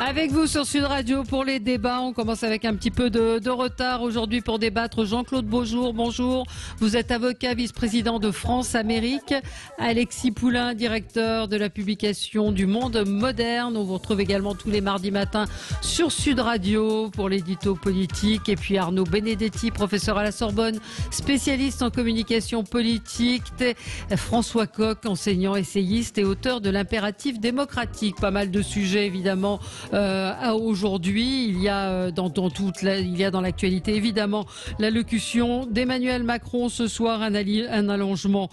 Avec vous sur Sud Radio pour les débats. On commence avec un petit peu de retard aujourd'hui pour débattre. Jean-Claude Beaujour, bonjour. Vous êtes avocat, vice-président de France-Amérique. Alexis Poulain, directeur de la publication du Monde Moderne. On vous retrouve également tous les mardis matins sur Sud Radio pour l'édito politique. Et puis Arnaud Benedetti, professeur à la Sorbonne, spécialiste en communication politique. François Coq, enseignant, essayiste et auteur de l'Impératif démocratique. Pas mal de sujets évidemment aujourd'hui. Il y a dans l'actualité évidemment l'allocution d'Emmanuel Macron ce soir, un allongement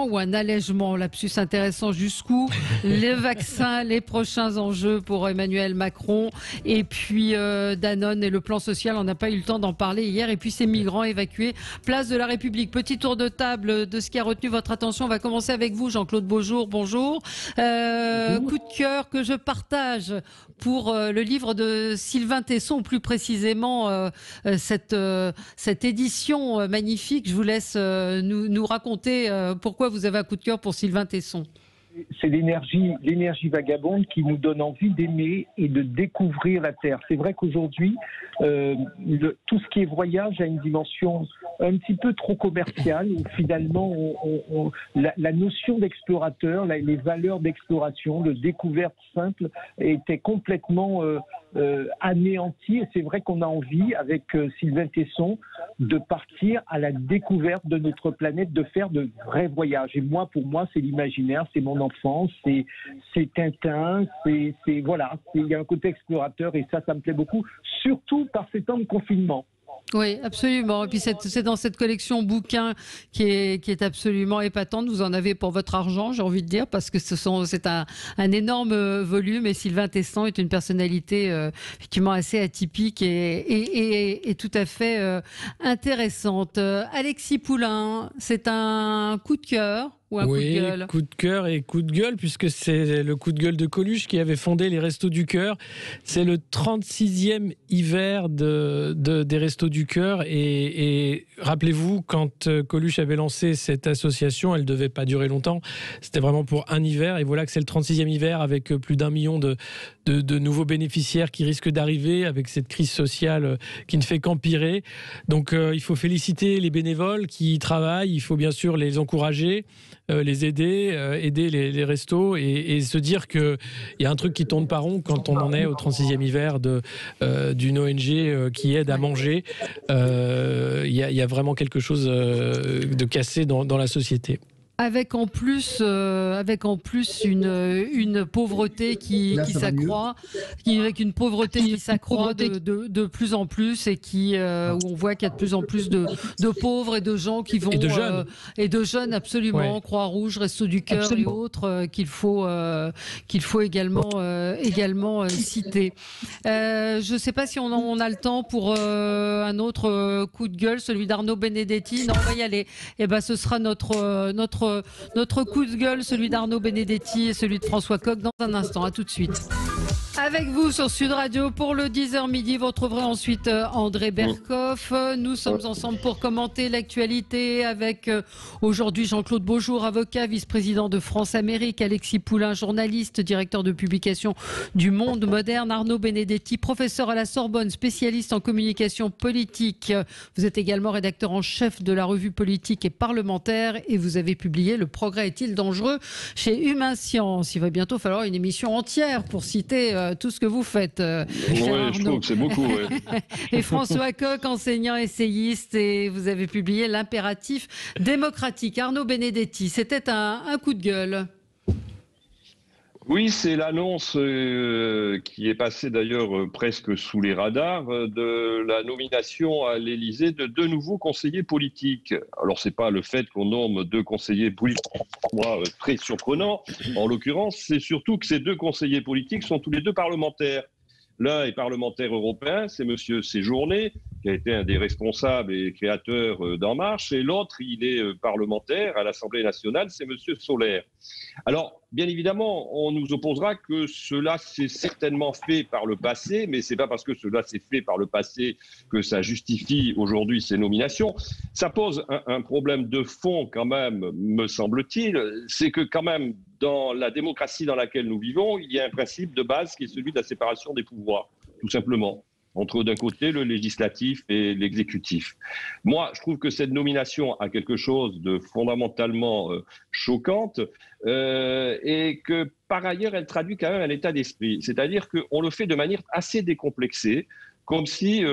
ou un allègement, lapsus intéressant jusqu'où, les vaccins, les prochains enjeux pour Emmanuel Macron, et puis Danone et le plan social, on n'a pas eu le temps d'en parler hier, et puis ces migrants évacués, place de la République. Petit tour de table de ce qui a retenu votre attention. On va commencer avec vous, Jean-Claude Beaujour, bonjour. Coup de cœur que je partage pour le livre de Sylvain Tesson, ou plus précisément cette édition magnifique. Je vous laisse nous raconter pourquoi vous avez un coup de cœur pour Sylvain Tesson. C'est l'énergie vagabonde qui nous donne envie d'aimer et de découvrir la Terre. C'est vrai qu'aujourd'hui, tout ce qui est voyage a une dimension un petit peu trop commerciale, où finalement la notion d'explorateur, les valeurs d'exploration, de découverte simple étaient complètement anéanties. Et c'est vrai qu'on a envie, avec Sylvain Tesson, de partir à la découverte de notre planète, de faire de vrais voyages. Et pour moi, c'est l'imaginaire, c'est mon enfance, c'est Tintin, voilà, il y a un côté explorateur et ça me plaît beaucoup, surtout par ces temps de confinement. Oui, absolument. Et puis c'est dans cette collection bouquins qui est absolument épatante. Vous en avez pour votre argent, j'ai envie de dire, parce que c'est un énorme volume. Et Sylvain Tesson est une personnalité effectivement assez atypique et tout à fait intéressante. Alexis Poulain, c'est un coup de cœur. Oui, coup de cœur et coup de gueule, puisque c'est le coup de gueule de Coluche qui avait fondé les Restos du Cœur. C'est le 36e hiver des Restos du Cœur. Et rappelez-vous, quand Coluche avait lancé cette association, elle ne devait pas durer longtemps. C'était vraiment pour un hiver. Et voilà que c'est le 36e hiver avec plus d'1 million de nouveaux bénéficiaires qui risquent d'arriver, avec cette crise sociale qui ne fait qu'empirer. Donc il faut féliciter les bénévoles qui y travaillent. Il faut bien sûr les encourager, les aider, aider les restos et se dire qu'il y a un truc qui tourne pas rond quand on en est au 36e hiver d'une ONG qui aide à manger. Il y a vraiment quelque chose de cassé dans la société. Avec en plus une pauvreté qui s'accroît, avec une pauvreté qui s'accroît de plus en plus et où on voit qu'il y a de plus en plus de pauvres et de gens qui vont et de jeunes absolument, ouais. Croix-Rouge, Restos du Cœur absolument. Et autres qu'il faut également citer. Je ne sais pas si on a le temps pour un autre coup de gueule, celui d'Arnaud Benedetti. Non, on va y aller. Et ce sera notre coup de gueule, celui d'Arnaud Benedetti et celui de François Coq dans un instant. À tout de suite. Avec vous sur Sud Radio pour le 10h midi. Vous retrouverez ensuite André Berkoff. Nous sommes ensemble pour commenter l'actualité avec aujourd'hui Jean-Claude Beaujour, avocat, vice-président de France-Amérique, Alexis Poulain, journaliste, directeur de publication du Monde Moderne, Arnaud Benedetti, professeur à la Sorbonne, spécialiste en communication politique. Vous êtes également rédacteur en chef de la revue politique et parlementaire et vous avez publié Le progrès est-il dangereux chez Humain Science. Il va bientôt falloir une émission entière pour citer tout ce que vous faites. Oui, je trouve que c'est beaucoup. Ouais. Et François Coq, enseignant essayiste, et vous avez publié L'Impératif démocratique. Arnaud Benedetti, c'était un coup de gueule. Oui, c'est l'annonce qui est passée d'ailleurs presque sous les radars de la nomination à l'Élysée de 2 nouveaux conseillers politiques. Alors, c'est pas le fait qu'on nomme 2 conseillers politiques, moi, très surprenant. En l'occurrence, c'est surtout que ces 2 conseillers politiques sont tous les 2 parlementaires. L'un est parlementaire européen, c'est Monsieur Séjourné, qui a été un des responsables et créateurs d'En Marche, et l'autre, il est parlementaire à l'Assemblée nationale, c'est M. Solaire. Alors, bien évidemment, on nous opposera que cela s'est certainement fait par le passé, mais ce n'est pas parce que cela s'est fait par le passé que ça justifie aujourd'hui ces nominations. Ça pose un problème de fond quand même, me semble-t-il, c'est que quand même, dans la démocratie dans laquelle nous vivons, il y a un principe de base qui est celui de la séparation des pouvoirs, tout simplement, entre d'un côté le législatif et l'exécutif. Moi, je trouve que cette nomination a quelque chose de fondamentalement choquante et que par ailleurs, elle traduit quand même un état d'esprit. C'est-à-dire qu'on le fait de manière assez décomplexée, comme si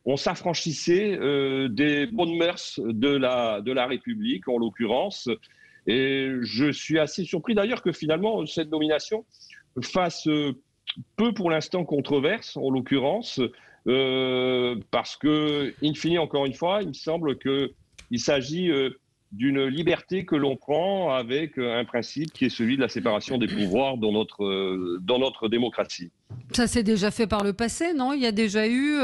on s'affranchissait des bonnes mœurs de la République, en l'occurrence. Et je suis assez surpris d'ailleurs que finalement, cette nomination fasse peu pour l'instant controverse, en l'occurrence, parce que, in fine, encore une fois, il me semble qu'il s'agit d'une liberté que l'on prend avec un principe qui est celui de la séparation des pouvoirs dans notre démocratie. Ça s'est déjà fait par le passé, non? Il y a déjà eu,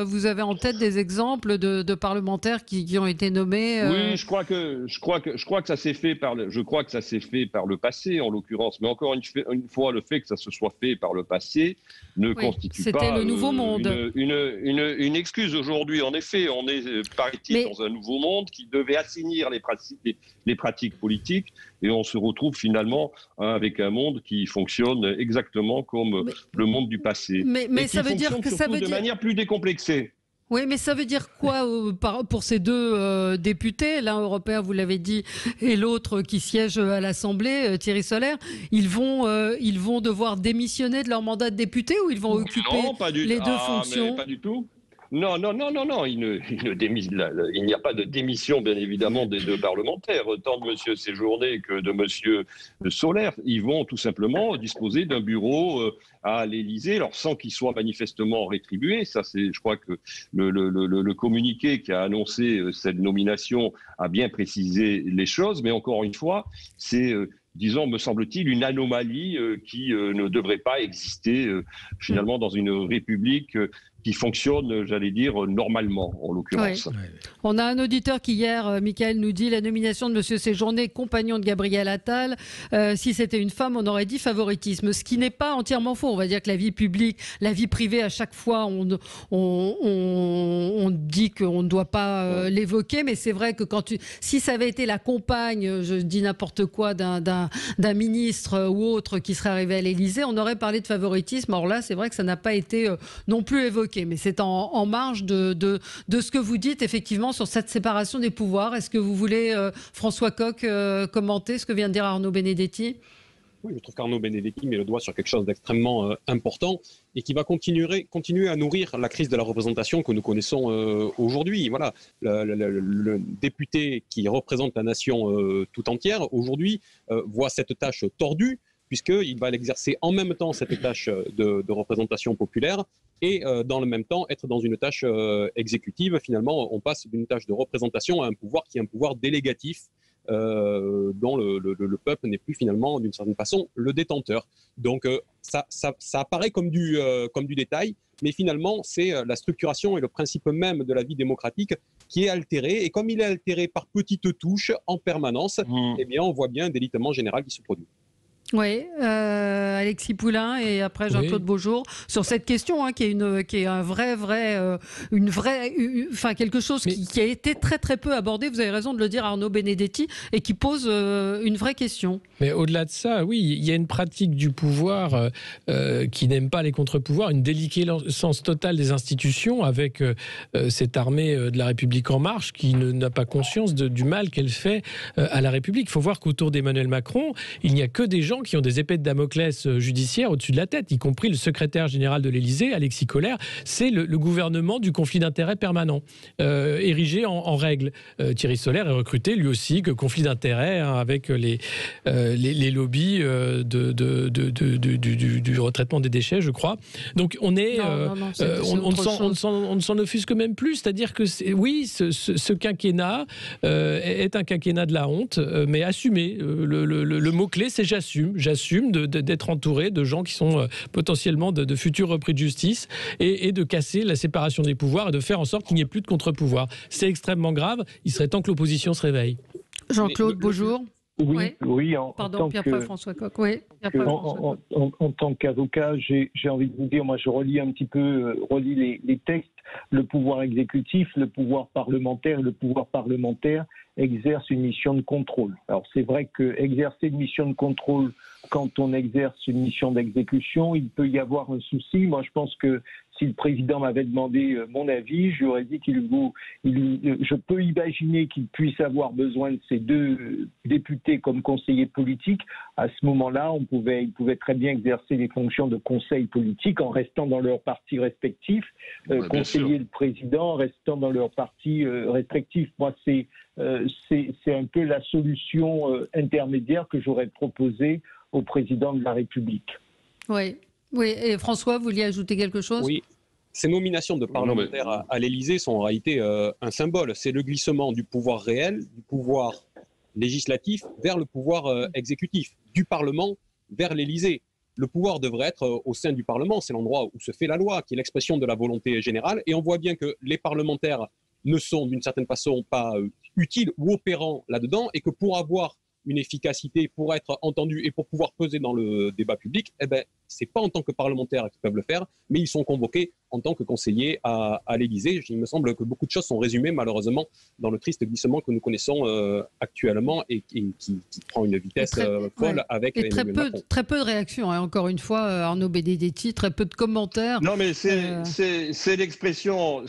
vous avez en tête des exemples de parlementaires qui ont été nommés Oui, je crois que ça s'est fait par le passé, en l'occurrence. Mais encore une fois, le fait que ça se soit fait par le passé ne constitue pas le nouveau monde. Une excuse. Aujourd'hui, en effet, on est, paraît-il, dans un nouveau monde qui devait assainir les pratiques politiques, et on se retrouve finalement avec un monde qui fonctionne exactement comme le monde du passé. Mais ça veut dire que ça veut de manière plus décomplexée. Oui, mais ça veut dire quoi pour ces deux députés, l'un européen, vous l'avez dit, et l'autre qui siège à l'Assemblée, Thierry Solaire, ils vont devoir démissionner de leur mandat de député ou ils vont occuper les deux fonctions? Pas du tout. Non, il n'y a pas de démission, bien évidemment, des deux parlementaires, tant de M. Séjourné que de M. Solaire. Ils vont tout simplement disposer d'un bureau à l'Élysée, alors sans qu'il soit manifestement rétribué. Ça, je crois que le communiqué qui a annoncé cette nomination a bien précisé les choses, mais encore une fois, c'est disons, me semble-t-il, une anomalie qui ne devrait pas exister finalement dans une république qui fonctionne, j'allais dire, normalement, en l'occurrence. Ouais. On a un auditeur qui hier, Michael, nous dit la nomination de M. Séjourné, compagnon de Gabriel Attal, si c'était une femme, on aurait dit favoritisme, ce qui n'est pas entièrement faux. On va dire que la vie publique, la vie privée, à chaque fois, on dit qu'on ne doit pas l'évoquer, mais c'est vrai que si ça avait été la compagne, je dis n'importe quoi, d'un ministre ou autre qui serait arrivé à l'Élysée, on aurait parlé de favoritisme. Or là, c'est vrai que ça n'a pas été non plus évoqué. Mais c'est en marge de ce que vous dites effectivement sur cette séparation des pouvoirs. Est-ce que vous voulez, François Coq, commenter ce que vient de dire Arnaud Benedetti ? Oui, je trouve qu'Arnaud Benedetti met le doigt sur quelque chose d'extrêmement important et qui va continuer à nourrir la crise de la représentation que nous connaissons aujourd'hui. Voilà, le député qui représente la nation tout entière aujourd'hui voit cette tâche tordue, puisqu'il va l'exercer en même temps, cette tâche de représentation populaire, et dans le même temps être dans une tâche exécutive. Finalement, on passe d'une tâche de représentation à un pouvoir qui est un pouvoir délégatif, dont le peuple n'est plus finalement, d'une certaine façon, le détenteur. Donc ça apparaît comme du détail, mais finalement, c'est la structuration et le principe même de la vie démocratique qui est altéré. Et comme il est altéré par petites touches en permanence, eh bien, on voit bien un délitement général qui se produit. Oui, Alexis Poulain et après Jean-Claude Beaujour sur cette question qui est un quelque chose qui a été très très peu abordé. Vous avez raison de le dire, Arnaud Benedetti, et qui pose une vraie question. Mais au-delà de ça, oui, il y a une pratique du pouvoir qui n'aime pas les contre-pouvoirs, une déliquescence totale des institutions avec cette armée de la République en marche qui n'a pas conscience du mal qu'elle fait à la République. Il faut voir qu'autour d'Emmanuel Macron, il n'y a que des gens qui ont des épées de Damoclès judiciaires au-dessus de la tête, y compris le secrétaire général de l'Élysée, Alexis Collère. C'est le gouvernement du conflit d'intérêts permanent, érigé en règle. Thierry Solaire est recruté, lui aussi, que conflit d'intérêts avec les lobbies du retraitement des déchets, je crois. Donc on est... on ne s'en offusque même plus. C'est-à-dire que, ce quinquennat est un quinquennat de la honte, mais assumé. Le mot-clé, c'est j'assume. j'assume d'être entouré de gens qui sont potentiellement de futurs repris de justice et de casser la séparation des pouvoirs et de faire en sorte qu'il n'y ait plus de contre-pouvoir. C'est extrêmement grave. Il serait temps que l'opposition se réveille. Jean-Claude Beaujour. Oui, Pardon, Pierre-François Coq. Oui, en tant qu'avocat, j'ai envie de vous dire, moi je relis un petit peu les textes, le pouvoir exécutif, le pouvoir parlementaire. Le pouvoir parlementaire exerce une mission de contrôle. Alors c'est vrai que exercer une mission de contrôle quand on exerce une mission d'exécution, il peut y avoir un souci. Moi je pense que si le président m'avait demandé mon avis, j'aurais dit je peux imaginer qu'il puisse avoir besoin de ces 2 députés comme conseillers politiques. À ce moment-là, ils pouvaient très bien exercer les fonctions de conseil politique en restant dans leurs partis respectifs, conseiller le président en restant dans leurs partis respectifs. Moi, c'est un peu la solution intermédiaire que j'aurais proposée au président de la République. Oui. Et François, vous vouliez ajouter quelque chose ? Oui. Ces nominations de parlementaires à l'Élysée sont en réalité un symbole. C'est le glissement du pouvoir réel, du pouvoir législatif vers le pouvoir exécutif, du Parlement vers l'Élysée. Le pouvoir devrait être au sein du Parlement, c'est l'endroit où se fait la loi, qui est l'expression de la volonté générale. Et on voit bien que les parlementaires ne sont d'une certaine façon pas utiles ou opérants là-dedans, et que pour avoir une efficacité, pour être entendus et pour pouvoir peser dans le débat public, ce n'est pas en tant que parlementaires qu'ils peuvent le faire, mais ils sont convoqués en tant que conseillers à l'Élysée. Il me semble que beaucoup de choses sont résumées malheureusement dans le triste glissement que nous connaissons actuellement et qui prend une vitesse folle avec Emmanuel Macron. Très peu de réactions, hein. Encore une fois, Arnaud Benedetti, très peu de commentaires. Non, mais c'est l'expression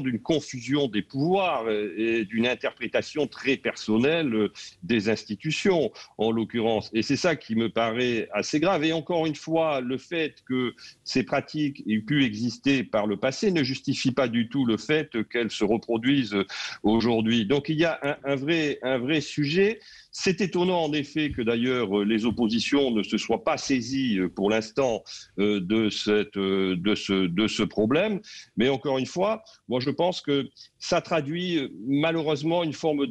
d'une confusion des pouvoirs et d'une interprétation très personnelle des institutions, en l'occurrence. Et c'est ça qui me paraît assez grave. Et encore une fois, le fait que ces pratiques aient pu exister par le passé ne justifie pas du tout le fait qu'elles se reproduisent aujourd'hui. Donc il y a un vrai sujet. C'est étonnant en effet que d'ailleurs les oppositions ne se soient pas saisies pour l'instant de ce problème. Mais encore une fois, moi je pense que ça traduit malheureusement une forme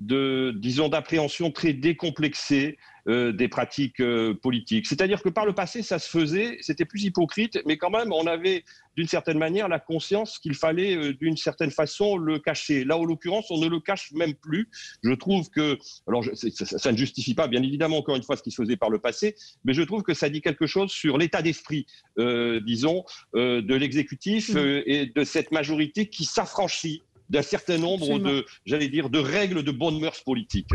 disons, d'appréhension très décomplexée des pratiques politiques. C'est-à-dire que par le passé, ça se faisait, c'était plus hypocrite, mais quand même, on avait d'une certaine manière la conscience qu'il fallait d'une certaine façon le cacher. Là, en l'occurrence, on ne le cache même plus. Je trouve que, alors ça ne justifie pas, bien évidemment, encore une fois, ce qui se faisait par le passé, mais je trouve que ça dit quelque chose sur l'état d'esprit, disons, de l'exécutif et de cette majorité qui s'affranchit d'un certain nombre de règles de bonnes mœurs politiques.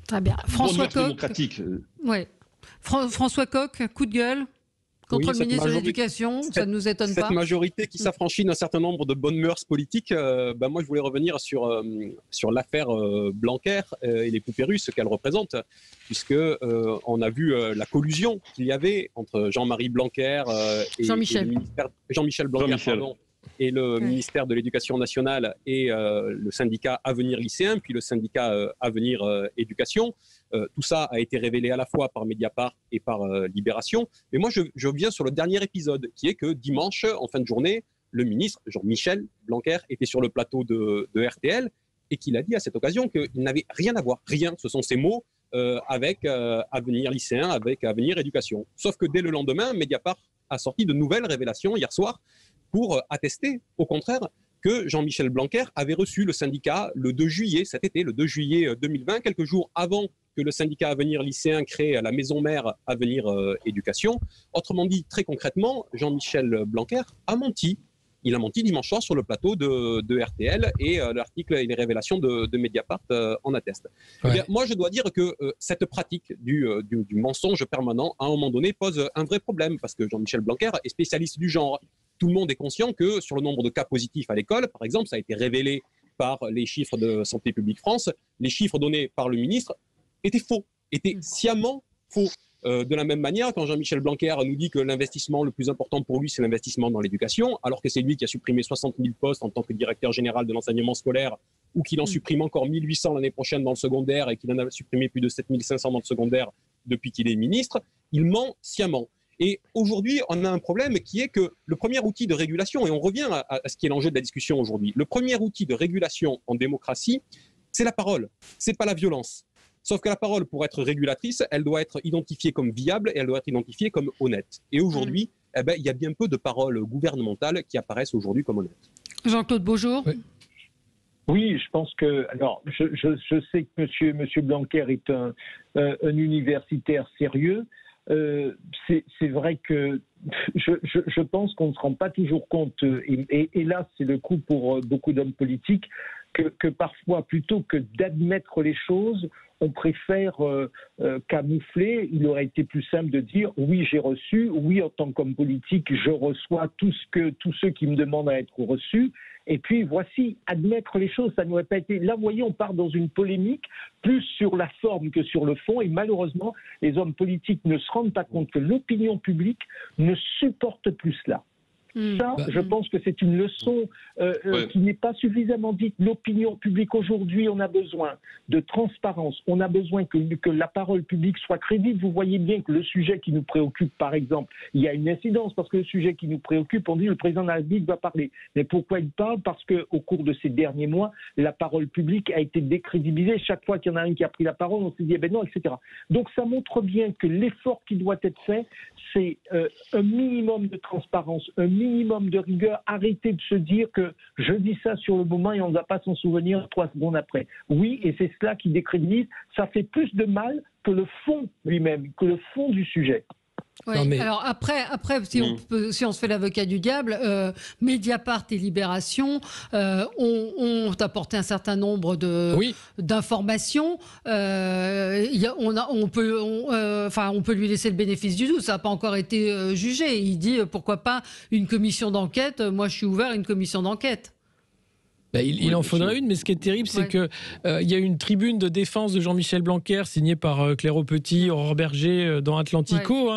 Très bien. François Coq. Démocratique. Ouais. François Coq, coup de gueule contre le ministre de l'Éducation, ça ne nous étonne pas. Cette majorité qui s'affranchit d'un certain nombre de bonnes mœurs politiques, moi je voulais revenir sur l'affaire Blanquer et les poupées russes qu'elle représente, puisque on a vu la collusion qu'il y avait entre Jean-Marie Blanquer et Jean-Michel Blanquer, et le ministère de l'Éducation nationale et le syndicat Avenir lycéen, puis le syndicat Avenir éducation. Tout ça a été révélé à la fois par Mediapart et par Libération. Mais moi, je reviens sur le dernier épisode, qui est que dimanche, en fin de journée, le ministre Jean-Michel Blanquer était sur le plateau de RTL et qu'il a dit à cette occasion qu'il n'avait rien à voir, rien, ce sont ses mots, avec Avenir lycéen, avec Avenir éducation. Sauf que dès le lendemain, Mediapart a sorti de nouvelles révélations hier soir pour attester, au contraire, que Jean-Michel Blanquer avait reçu le syndicat le 2 juillet, cet été, le 2 juillet 2020, quelques jours avant que le syndicat Avenir lycéen crée la maison mère Avenir éducation. Autrement dit, très concrètement, Jean-Michel Blanquer a menti. Il a menti dimanche soir sur le plateau de RTL et l'article et les révélations de Mediapart en attestent. Ouais. Eh bien, moi, je dois dire que cette pratique du mensonge permanent, à un moment donné, pose un vrai problème parce que Jean-Michel Blanquer est spécialiste du genre. Tout le monde est conscient que sur le nombre de cas positifs à l'école, par exemple, ça a été révélé par les chiffres de Santé publique France, les chiffres donnés par le ministre étaient faux, étaient sciemment faux. De la même manière, quand Jean-Michel Blanquer nous dit que l'investissement le plus important pour lui, c'est l'investissement dans l'éducation, alors que c'est lui qui a supprimé 60 000 postes en tant que directeur général de l'enseignement scolaire, ou qu'il en supprime encore 1800 l'année prochaine dans le secondaire et qu'il en a supprimé plus de 7500 dans le secondaire depuis qu'il est ministre, il ment sciemment. Et aujourd'hui, on a un problème qui est que le premier outil de régulation, et on revient à ce qui est l'enjeu de la discussion aujourd'hui, le premier outil de régulation en démocratie, c'est la parole, c'est pas la violence. Sauf que la parole, pour être régulatrice, elle doit être identifiée comme viable et elle doit être identifiée comme honnête. Et aujourd'hui, il y a bien peu de paroles gouvernementales qui apparaissent aujourd'hui comme honnêtes. Jean-Claude Beaujour. Oui, je pense que. Alors, je sais que Monsieur Blanquer est un universitaire sérieux. C'est vrai que je pense qu'on ne se rend pas toujours compte, et là c'est le coup pour beaucoup d'hommes politiques, que parfois, plutôt que d'admettre les choses, on préfère camoufler. Il aurait été plus simple de dire oui, j'ai reçu, oui, en tant qu'homme politique, je reçois tous ceux qui me demandent à être reçus. Et puis voici, admettre les choses, ça n'aurait pas été. Là, vous voyez, on part dans une polémique plus sur la forme que sur le fond. Et malheureusement, les hommes politiques ne se rendent pas compte que l'opinion publique ne supporte plus cela. Ça, je pense que c'est une leçon qui n'est pas suffisamment dite. L'opinion publique aujourd'hui, on a besoin de transparence. On a besoin que la parole publique soit crédible. Vous voyez bien que le sujet qui nous préoccupe, par exemple, il y a une incidence parce que le sujet qui nous préoccupe, on dit le président de la République va parler. Mais pourquoi il parle? Parce qu'au cours de ces derniers mois, la parole publique a été décrédibilisée. Chaque fois qu'il y en a un qui a pris la parole, on s'est dit eh ben non, etc. Donc ça montre bien que l'effort qui doit être fait, c'est un minimum de transparence, un minimum de rigueur. Arrêtez de se dire que je dis ça sur le moment et on ne va pas s'en souvenir 3 secondes après. Oui, et c'est cela qui décrédibilise. Ça fait plus de mal que le fond lui-même, que le fond du sujet. Oui, alors après si on se fait l'avocat du diable, Mediapart et Libération ont apporté un certain nombre d'informations. On peut lui laisser le bénéfice du doute. Ça n'a pas encore été jugé. Il dit pourquoi pas une commission d'enquête. Moi, je suis ouvert à une commission d'enquête. Il en faudrait une, mais ce qui est terrible, c'est que il y a une tribune de défense de Jean-Michel Blanquer signée par Claire Aupetit, Aurore Berger dans Atlantico,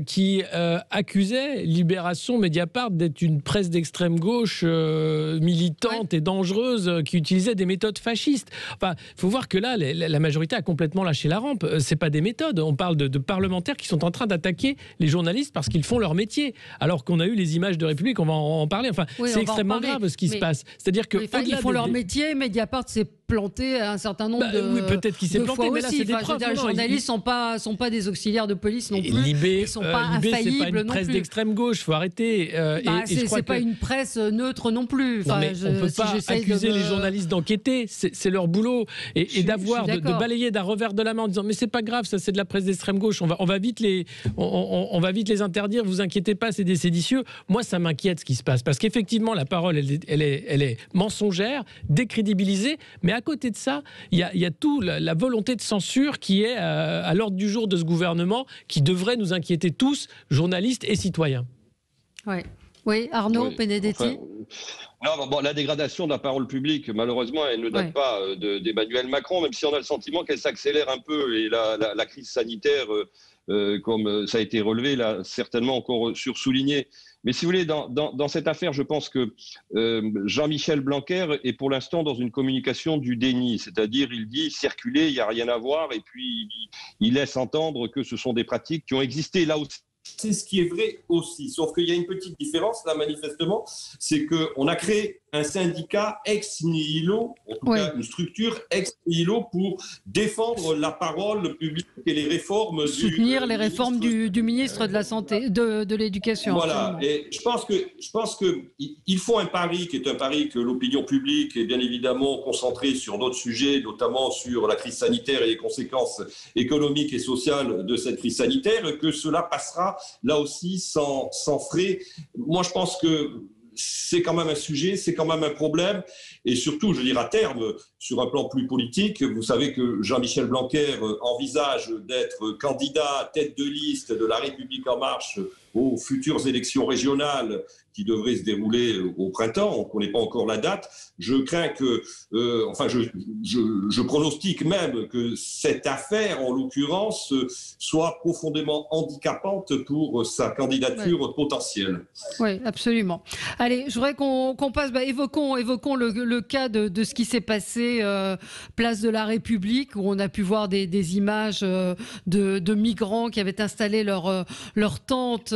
qui accusait Libération, Mediapart d'être une presse d'extrême gauche militante et dangereuse qui utilisait des méthodes fascistes. Enfin, faut voir que là, la majorité a complètement lâché la rampe. C'est pas des méthodes. On parle de parlementaires qui sont en train d'attaquer les journalistes parce qu'ils font leur métier, alors qu'on a eu les images de République. On va en parler. Enfin, c'est extrêmement grave ce qui se passe. C'est-à-dire ils font leur métier, Mediapart s'est planté un certain nombre de peut-être qu'il s'est planté, mais là c'est des preuves. Les journalistes sont pas des auxiliaires de police non plus. Libé, ils sont pas infaillibles c'est pas une presse d'extrême gauche, faut arrêter. C'est pas une presse neutre non plus. On peut pas accuser les journalistes d'enquêter, c'est leur boulot et de balayer d'un revers de la main en disant mais c'est pas grave, ça c'est de la presse d'extrême gauche. On va vite les interdire. Vous inquiétez pas, c'est des séditieux. Moi ça m'inquiète ce qui se passe parce qu'effectivement la parole elle est mensongère, décrédibilisée, mais à côté de ça, il y a tout la volonté de censure qui est à l'ordre du jour de ce gouvernement qui devrait nous inquiéter tous, journalistes et citoyens. Oui, Arnaud Benedetti. La dégradation de la parole publique, malheureusement, elle ne date pas d'Emmanuel Macron, même si on a le sentiment qu'elle s'accélère un peu et la crise sanitaire, comme ça a été relevé, l'a certainement encore sursouligné. Mais si vous voulez, dans cette affaire, je pense que Jean-Michel Blanquer est pour l'instant dans une communication du déni, c'est-à-dire il dit circuler, il n'y a rien à voir, et puis il laisse entendre que ce sont des pratiques qui ont existé là aussi. C'est ce qui est vrai aussi, sauf qu'il y a une petite différence là manifestement, c'est qu'on a créé un syndicat ex nihilo, en tout cas une structure ex nihilo pour défendre la parole publique et les réformes. Soutenir les réformes du ministre de la Santé, de l'Éducation. Voilà, et je pense qu'il faut un pari qui est un pari que l'opinion publique est bien évidemment concentrée sur d'autres sujets, notamment sur la crise sanitaire et les conséquences économiques et sociales de cette crise sanitaire, que cela passera là aussi sans frais. Moi, je pense que c'est quand même un sujet, c'est quand même un problème. Et surtout, je veux dire, à terme, sur un plan plus politique, vous savez que Jean-Michel Blanquer envisage d'être candidat tête de liste de La République En Marche aux futures élections régionales qui devraient se dérouler au printemps. On ne connaît pas encore la date. Je crains que, je pronostique même que cette affaire, en l'occurrence, soit profondément handicapante pour sa candidature potentielle. Oui, absolument. Allez, je voudrais qu'on passe, évoquons le cas de ce qui s'est passé place de la République, où on a pu voir des images de migrants qui avaient installé leur tente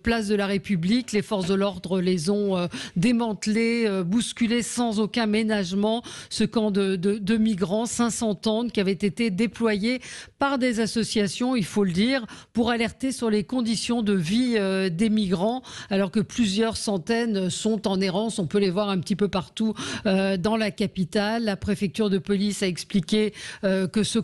place de la République. Les forces de l'ordre les ont démantelés, bousculés sans aucun ménagement. Ce camp de migrants, 500 tentes qui avaient été déployées par des associations, il faut le dire, pour alerter sur les conditions de vie des migrants, alors que plusieurs centaines sont en errance. On peut les voir un petit peu partout dans la capitale. La préfecture de police a expliqué que ce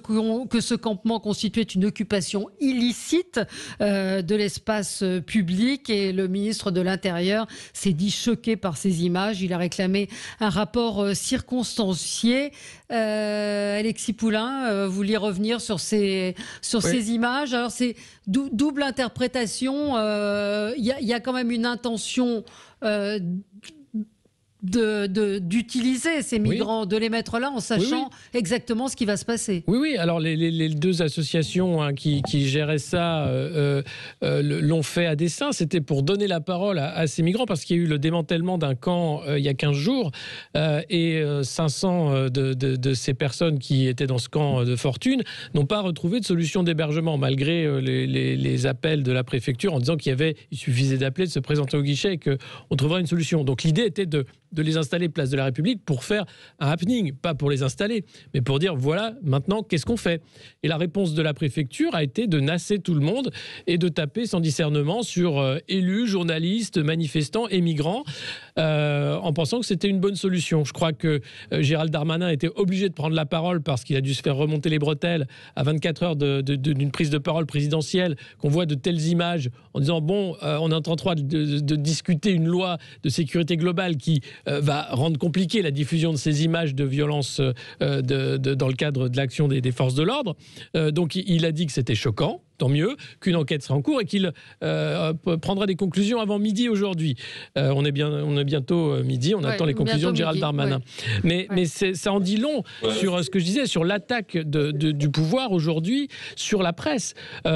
campement constituait une occupation illicite de l'espace public, et le ministre de l'Intérieur s'est dit choqué par ces images. Il a réclamé un rapport circonstancié. Alexis Poulain, vous vouliez revenir sur ces images. Alors c'est double interprétation. Il y a quand même une intention d'utiliser ces migrants, de les mettre là en sachant exactement ce qui va se passer. Oui. Alors les deux associations qui géraient ça l'ont fait à dessein. C'était pour donner la parole à ces migrants, parce qu'il y a eu le démantèlement d'un camp il y a 15 jours et 500 de ces personnes qui étaient dans ce camp de fortune n'ont pas retrouvé de solution d'hébergement, malgré les appels de la préfecture en disant il suffisait d'appeler, de se présenter au guichet et qu'on trouverait une solution. Donc l'idée était de les installer place de la République pour faire un happening, pas pour les installer, mais pour dire voilà, maintenant, qu'est-ce qu'on fait? Et la réponse de la préfecture a été de nasser tout le monde et de taper sans discernement sur élus, journalistes, manifestants et migrants, en pensant que c'était une bonne solution. Je crois que Gérald Darmanin était obligé de prendre la parole parce qu'il a dû se faire remonter les bretelles à 24 heures d'une prise de parole présidentielle, qu'on voit de telles images en disant bon, on est en train de discuter une loi de sécurité globale qui va rendre compliqué la diffusion de ces images de violence dans le cadre de l'action des forces de l'ordre. Donc il a dit que c'était choquant, tant mieux, qu'une enquête sera en cours et qu'il prendra des conclusions avant midi aujourd'hui. On est bientôt midi, on attend les conclusions de Gérald Darmanin. Mais ça en dit long sur ce que je disais, sur l'attaque du pouvoir aujourd'hui sur la presse.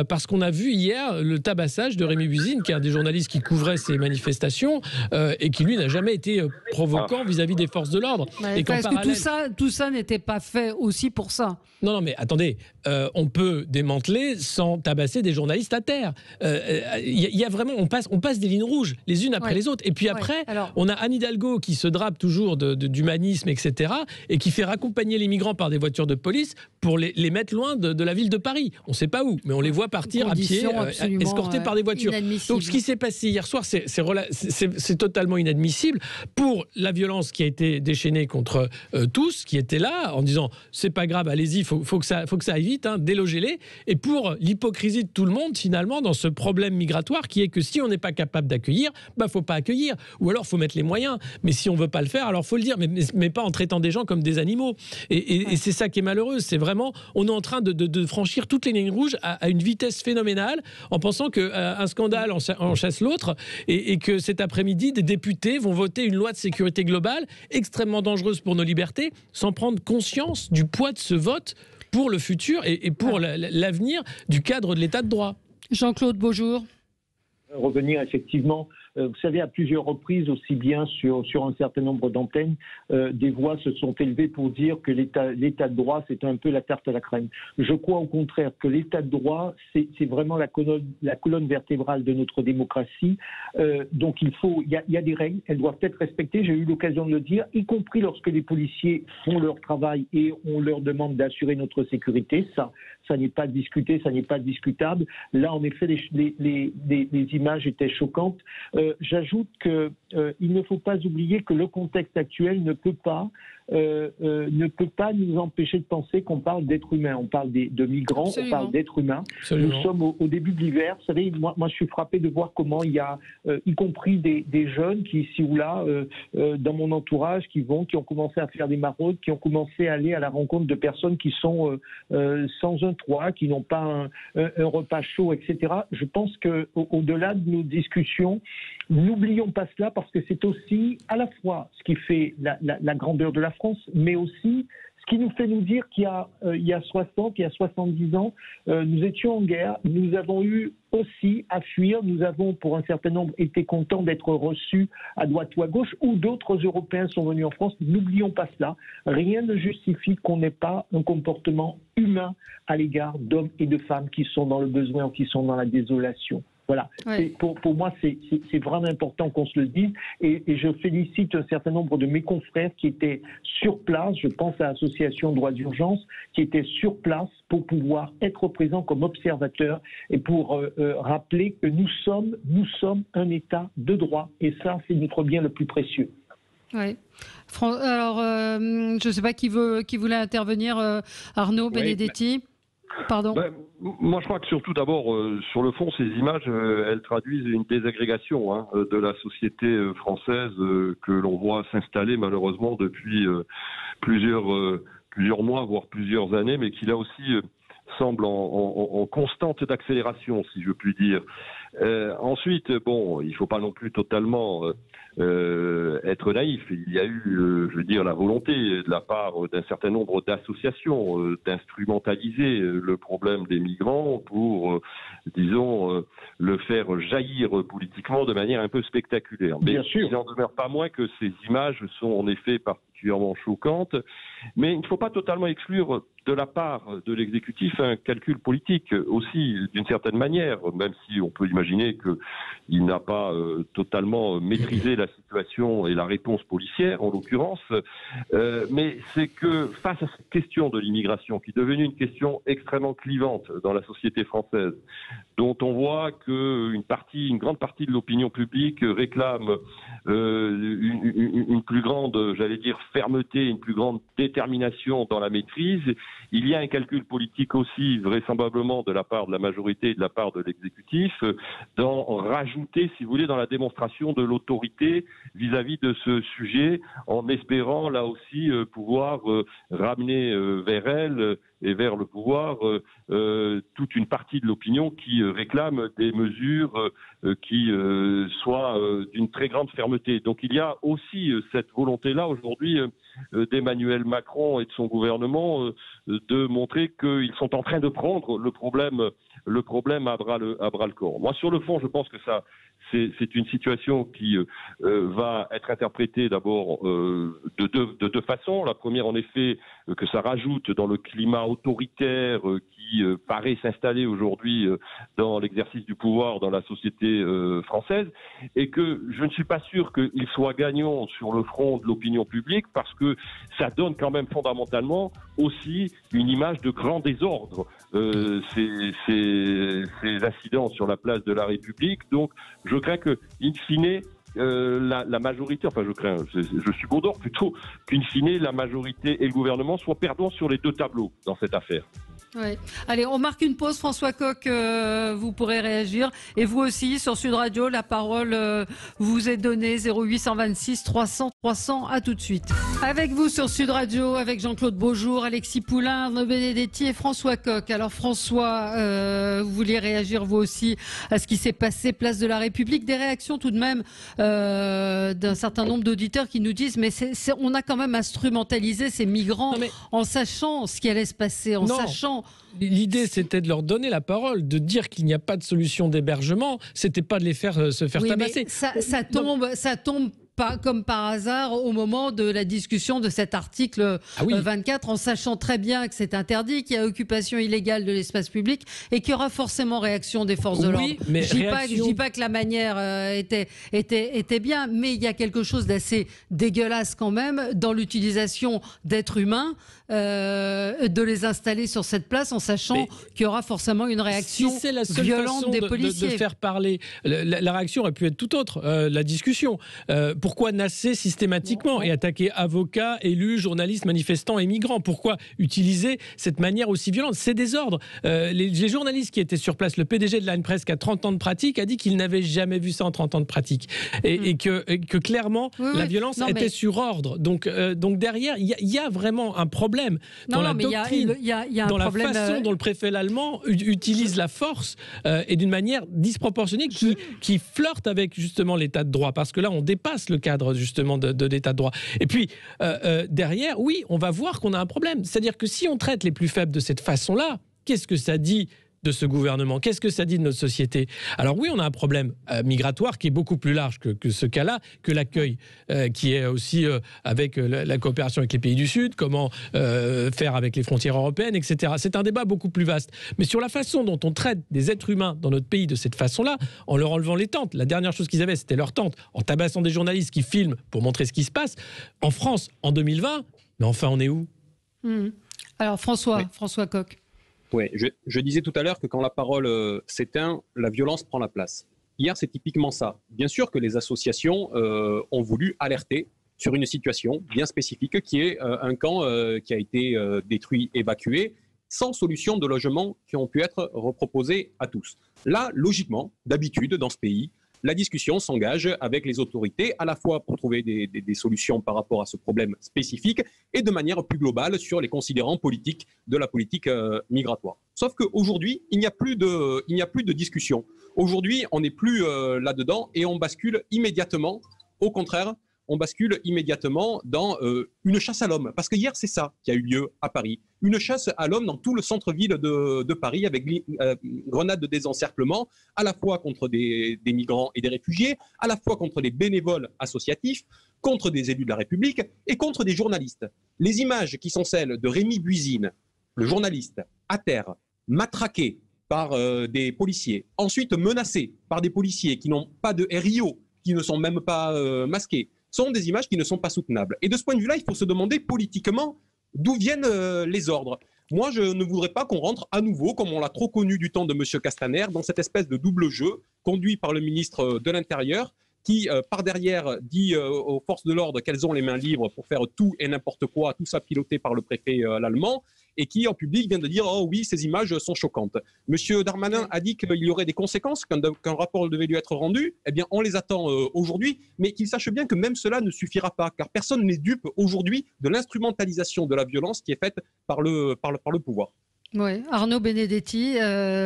Parce qu'on a vu hier le tabassage de Rémi Buzine, qui est un des journalistes qui couvrait ces manifestations et qui, lui, n'a jamais été provoquant vis-à-vis des forces de l'ordre. Et parce que tout ça n'était pas fait aussi pour ça. Non, mais attendez, on peut démanteler sans tabasser des journalistes à terre. Il y a vraiment, on passe des lignes rouges les unes après les autres. Et puis après, on a Anne Hidalgo qui se drape toujours d'humanisme, etc., et qui fait raccompagner les migrants par des voitures de police pour les mettre loin de la ville de Paris. On ne sait pas où, mais on les voit partir à pied, escortés par des voitures. Donc ce qui s'est passé hier soir, c'est totalement inadmissible pour la violence qui a été déchaînée contre tous qui étaient là, en disant c'est pas grave, allez-y, faut que ça aille vite, hein, délogez-les. Et pour l'hypocrisie de tout le monde, finalement, dans ce problème migratoire qui est que si on n'est pas capable d'accueillir, faut pas accueillir. Ou alors, faut mettre les moyens. Mais si on veut pas le faire, alors faut le dire, mais pas en traitant des gens comme des animaux. Et c'est ça qui est malheureux. C'est vraiment, on est en train de franchir toutes les lignes rouges à une vitesse phénoménale, en pensant qu'un scandale en chasse l'autre, et que cet après-midi, des députés vont voter une loi de sécurité globale extrêmement dangereuse pour nos libertés, sans prendre conscience du poids de ce vote pour le futur et pour l'avenir du cadre de l'état de droit. Jean-Claude Beaujour. Revenir effectivement, vous savez, à plusieurs reprises, aussi bien sur un certain nombre d'antennes, des voix se sont élevées pour dire que l'état de droit, c'est un peu la tarte à la crème. Je crois au contraire que l'état de droit, c'est vraiment la colonne vertébrale de notre démocratie. Donc il y a des règles, elles doivent être respectées, j'ai eu l'occasion de le dire, y compris lorsque les policiers font leur travail et on leur demande d'assurer notre sécurité. Ça n'est pas discuté, ça n'est pas discutable. Là, en effet, les images étaient choquantes. J'ajoute qu'il ne faut pas oublier que le contexte actuel ne peut pas nous empêcher de penser qu'on parle d'êtres humains. On parle de migrants, on parle d'êtres humains. Absolument. Nous sommes au début de l'hiver. Vous savez, moi, je suis frappé de voir comment il y a, y compris des jeunes qui, ici ou là, dans mon entourage, qui ont commencé à faire des maraudes, qui ont commencé à aller à la rencontre de personnes qui sont sans un toit, qui n'ont pas un repas chaud, etc. Je pense qu'au-delà de nos discussions, n'oublions pas cela, parce que c'est aussi à la fois ce qui fait la grandeur de la France, mais aussi ce qui nous fait nous dire qu'il y a 60, il y a 70 ans, nous étions en guerre, nous avons eu aussi à fuir, nous avons pour un certain nombre été contents d'être reçus à droite ou à gauche, ou d'autres Européens sont venus en France. N'oublions pas cela. Rien ne justifie qu'on n'ait pas un comportement humain à l'égard d'hommes et de femmes qui sont dans le besoin ou qui sont dans la désolation. Voilà. Ouais. Pour moi, c'est vraiment important qu'on se le dise. Et je félicite un certain nombre de mes confrères qui étaient sur place, je pense à l'Association Droits d'Urgence, qui étaient sur place pour pouvoir être présents comme observateurs et pour rappeler que nous sommes un État de droit. Et ça, c'est notre bien le plus précieux. Oui. Alors, je ne sais pas qui voulait intervenir. Arnaud Benedetti. Pardon. Moi, je crois que surtout, d'abord, sur le fond, ces images, elles traduisent une désagrégation de la société française que l'on voit s'installer malheureusement depuis plusieurs mois, voire plusieurs années, mais qui là aussi semble en constante d'accélération, si je puis dire. Ensuite, bon, il ne faut pas non plus totalement être naïf. Il y a eu, je veux dire, la volonté de la part d'un certain nombre d'associations d'instrumentaliser le problème des migrants pour, disons, le faire jaillir politiquement de manière un peu spectaculaire. Mais Bien sûr. il n'en demeure pas moins que ces images sont en effet particulièrement choquantes. Mais il ne faut pas totalement exclure de la part de l'exécutif un calcul politique aussi, d'une certaine manière, même si on peut imaginer qu'il n'a pas totalement maîtrisé la situation et la réponse policière, en l'occurrence. Mais c'est que face à cette question de l'immigration, qui est devenue une question extrêmement clivante dans la société française, dont on voit qu'une grande partie de l'opinion publique réclame une plus grande, j'allais dire, fermeté, une plus grande détermination dans la maîtrise. Il y a un calcul politique aussi, vraisemblablement, de la part de la majorité et de la part de l'exécutif, d'en rajouter, si vous voulez, dans la démonstration de l'autorité vis-à-vis de ce sujet, en espérant, là aussi, pouvoir ramener vers elle et vers le pouvoir toute une partie de l'opinion qui réclame des mesures qui soient d'une très grande fermeté. Donc il y a aussi cette volonté-là aujourd'hui d'Emmanuel Macron et de son gouvernement de montrer qu'ils sont en train de prendre le problème à bras le corps. Moi, sur le fond, je pense que ça, c'est une situation qui va être interprétée d'abord de deux façons. La première, en effet, que ça rajoute dans le climat autoritaire qui paraît s'installer aujourd'hui dans l'exercice du pouvoir dans la société française, et que je ne suis pas sûr qu'il soit gagnant sur le front de l'opinion publique, parce que ça donne quand même fondamentalement aussi une image de grand désordre, ces incidents sur la place de la République. Donc je crains que, in fine, la majorité, enfin je suis bon d'or plutôt, qu'in fine la majorité et le gouvernement soient perdants sur les deux tableaux dans cette affaire. Ouais. Allez, on marque une pause. François Coq, vous pourrez réagir. Et vous aussi, sur Sud Radio, la parole vous est donnée. 0826 300 300. À tout de suite. Avec vous sur Sud Radio, avec Jean-Claude Beaujour, Alexis Poulain, Arnaud Benedetti et François Coq. Alors François, vous vouliez réagir vous aussi à ce qui s'est passé place de la République. Des réactions tout de même d'un certain nombre d'auditeurs qui nous disent mais on a quand même instrumentalisé ces migrants en sachant ce qui allait se passer, en sachant. L'idée, c'était de leur donner la parole, de dire qu'il n'y a pas de solution d'hébergement. C'était pas de les faire se faire tabasser. Ça tombe pas comme par hasard au moment de la discussion de cet article 24, en sachant très bien que c'est interdit, qu'il y a occupation illégale de l'espace public et qu'il y aura forcément réaction des forces de l'ordre. Mais je dis pas que la manière était bien, mais il y a quelque chose d'assez dégueulasse quand même dans l'utilisation d'êtres humains, de les installer sur cette place en sachant qu'il y aura forcément une réaction violente des policiers. De faire parler, la réaction aurait pu être tout autre, la discussion. Pourquoi nasser systématiquement et attaquer avocats, élus, journalistes, manifestants et migrants? Pourquoi utiliser cette manière aussi violente? C'est des ordres. Les journalistes qui étaient sur place, le PDG de l'ANPRES qui a 30 ans de pratique a dit qu'il n'avait jamais vu ça en 30 ans de pratique. Et que clairement, la violence était sur ordre. Donc derrière, il y a vraiment un problème dans la doctrine, y a dans la problème, façon dont le préfet allemand utilise la force et d'une manière disproportionnée qui flirte avec justement l'état de droit. Parce que là, on dépasse le cadre justement de l'état de droit. Et puis derrière, oui, on va voir qu'on a un problème. C'est-à-dire que si on traite les plus faibles de cette façon-là, qu'est-ce que ça dit de ce gouvernement? Qu'est-ce que ça dit de notre société? Alors oui, on a un problème migratoire qui est beaucoup plus large que ce cas-là, que l'accueil, qui est aussi avec la coopération avec les pays du Sud, comment faire avec les frontières européennes, etc. C'est un débat beaucoup plus vaste. Mais sur la façon dont on traite des êtres humains dans notre pays de cette façon-là, en leur enlevant les tentes, la dernière chose qu'ils avaient, c'était leur tente, en tabassant des journalistes qui filment pour montrer ce qui se passe, en France, en 2020, mais enfin, on est où? Alors François Coq. Oui, je disais tout à l'heure que quand la parole s'éteint, la violence prend la place. Hier, c'est typiquement ça. Bien sûr que les associations ont voulu alerter sur une situation bien spécifique qui est un camp qui a été détruit, évacué, sans solution de logement qui ont pu être reproposés à tous. Là, logiquement, d'habitude, dans ce pays, la discussion s'engage avec les autorités, à la fois pour trouver des solutions par rapport à ce problème spécifique et de manière plus globale sur les considérants politiques de la politique migratoire. Sauf qu'aujourd'hui, il n'y a plus de discussion. Aujourd'hui, on n'est plus là-dedans et on bascule immédiatement, au contraire, on bascule immédiatement dans une chasse à l'homme. Parce que hier, c'est ça qui a eu lieu à Paris. Une chasse à l'homme dans tout le centre-ville de Paris avec grenades de désencerclement, à la fois contre des migrants et des réfugiés, à la fois contre des bénévoles associatifs, contre des élus de la République et contre des journalistes. Les images qui sont celles de Rémi Buisine, le journaliste, à terre, matraqué par des policiers, ensuite menacé par des policiers qui n'ont pas de RIO, qui ne sont même pas masqués, sont des images qui ne sont pas soutenables. Et de ce point de vue-là, il faut se demander politiquement d'où viennent les ordres. Moi, je ne voudrais pas qu'on rentre à nouveau, comme on l'a trop connu du temps de M. Castaner, dans cette espèce de double jeu conduit par le ministre de l'Intérieur, qui, par derrière, dit aux forces de l'ordre qu'elles ont les mains libres pour faire tout et n'importe quoi, tout ça piloté par le préfet l'allemand, et qui, en public, vient de dire « Oh oui, ces images sont choquantes ». Monsieur Darmanin a dit qu'il y aurait des conséquences, qu'un rapport devait lui être rendu. Eh bien, on les attend aujourd'hui, mais qu'il sache bien que même cela ne suffira pas, car personne n'est dupe aujourd'hui de l'instrumentalisation de la violence qui est faite par le pouvoir. Oui, Arnaud Benedetti,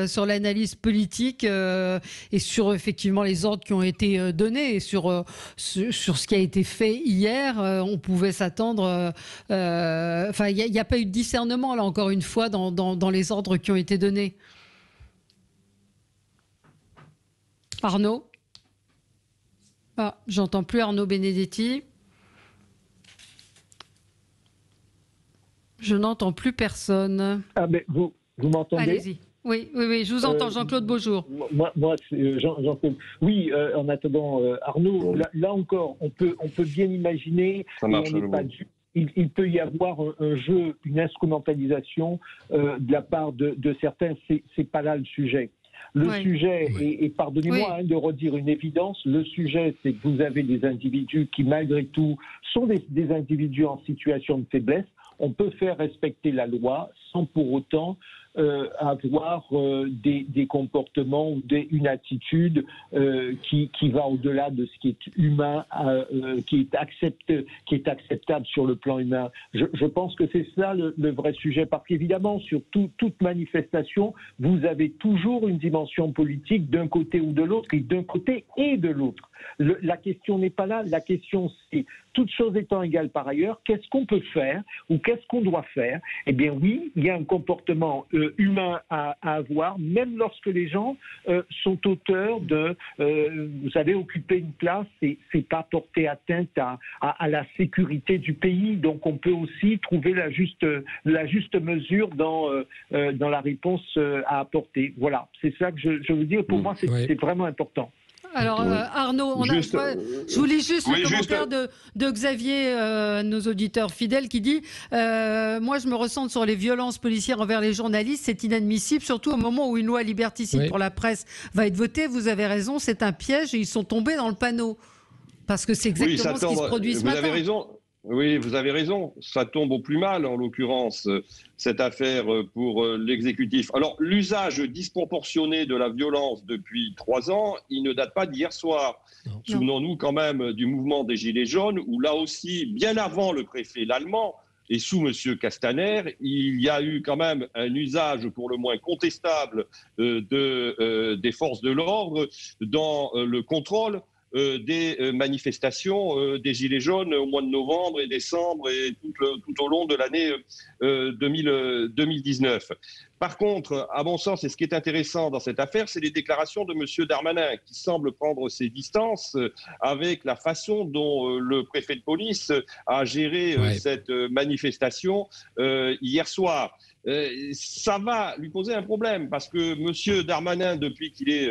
sur l'analyse politique et sur effectivement les ordres qui ont été donnés et sur ce qui a été fait hier, on pouvait s'attendre. Enfin, il n'y a pas eu de discernement là encore une fois dans les ordres qui ont été donnés. Arnaud, j'entends plus Arnaud Benedetti. Je n'entends plus personne. Ah, mais vous m'entendez? Allez-y. Oui, je vous entends, Jean-Claude Beaujour. Moi Jean-Claude. Oui, en attendant, Arnaud, là encore, on peut bien imaginer. Ça marche, il peut y avoir un jeu, une instrumentalisation de la part de certains. C'est pas là le sujet. Le sujet, et pardonnez-moi de redire une évidence, le sujet, c'est que vous avez des individus qui, malgré tout, sont des individus en situation de faiblesse. On peut faire respecter la loi sans pour autant avoir des comportements ou une attitude qui va au-delà de ce qui est humain, qui est acceptable sur le plan humain. Je pense que c'est ça le vrai sujet, parce qu'évidemment, sur toute manifestation, vous avez toujours une dimension politique d'un côté ou de l'autre, et d'un côté et de l'autre. La question n'est pas là, la question c'est, toutes choses étant égales par ailleurs, qu'est-ce qu'on peut faire ou qu'est-ce qu'on doit faire? Eh bien oui, il y a un comportement humain à avoir, même lorsque les gens sont auteurs de, vous savez, occuper une place, c'est pas porter atteinte à la sécurité du pays. Donc on peut aussi trouver la juste mesure dans la réponse à apporter. Voilà, c'est ça que je veux dire. Pour moi, c'est vraiment important. Alors Arnaud, je vous lis juste le commentaire de Xavier, nos auditeurs fidèles, qui dit moi je me ressens sur les violences policières envers les journalistes, c'est inadmissible, surtout au moment où une loi liberticide pour la presse va être votée. Vous avez raison, c'est un piège et ils sont tombés dans le panneau. Parce que c'est exactement ce qui se produit ce matin. Vous avez raison. Oui, vous avez raison. Ça tombe au plus mal, en l'occurrence, cette affaire pour l'exécutif. Alors, l'usage disproportionné de la violence depuis 3 ans, il ne date pas d'hier soir. Souvenons-nous quand même du mouvement des Gilets jaunes, où là aussi, bien avant le préfet l'allemand, et sous M. Castaner, il y a eu quand même un usage pour le moins contestable des forces de l'ordre dans le contrôle des manifestations des Gilets jaunes au mois de novembre et décembre et tout au long de l'année 2019. Par contre, à mon sens, et ce qui est intéressant dans cette affaire, c'est les déclarations de M. Darmanin, qui semble prendre ses distances avec la façon dont le préfet de police a géré cette manifestation hier soir. Ça va lui poser un problème parce que M. Darmanin, depuis qu'il est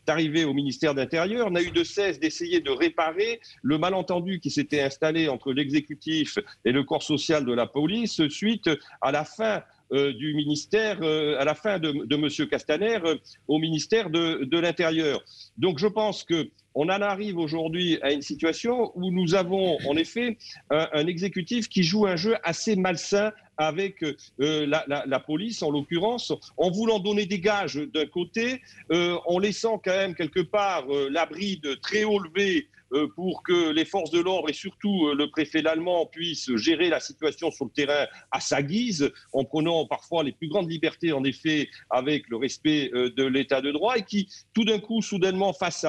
arrivé au ministère de l'Intérieur, n'a eu de cesse d'essayer de réparer le malentendu qui s'était installé entre l'exécutif et le corps social de la police suite à la fin du ministère, à la fin de M. Castaner au ministère de l'Intérieur. Donc je pense qu'on en arrive aujourd'hui à une situation où nous avons en effet un exécutif qui joue un jeu assez malsain avec la police, en l'occurrence, en voulant donner des gages d'un côté, en laissant quand même quelque part la bride très haut levée pour que les forces de l'ordre et surtout le préfet l'Allemand puissent gérer la situation sur le terrain à sa guise, en prenant parfois les plus grandes libertés, en effet, avec le respect de l'état de droit, et qui, tout d'un coup, soudainement, face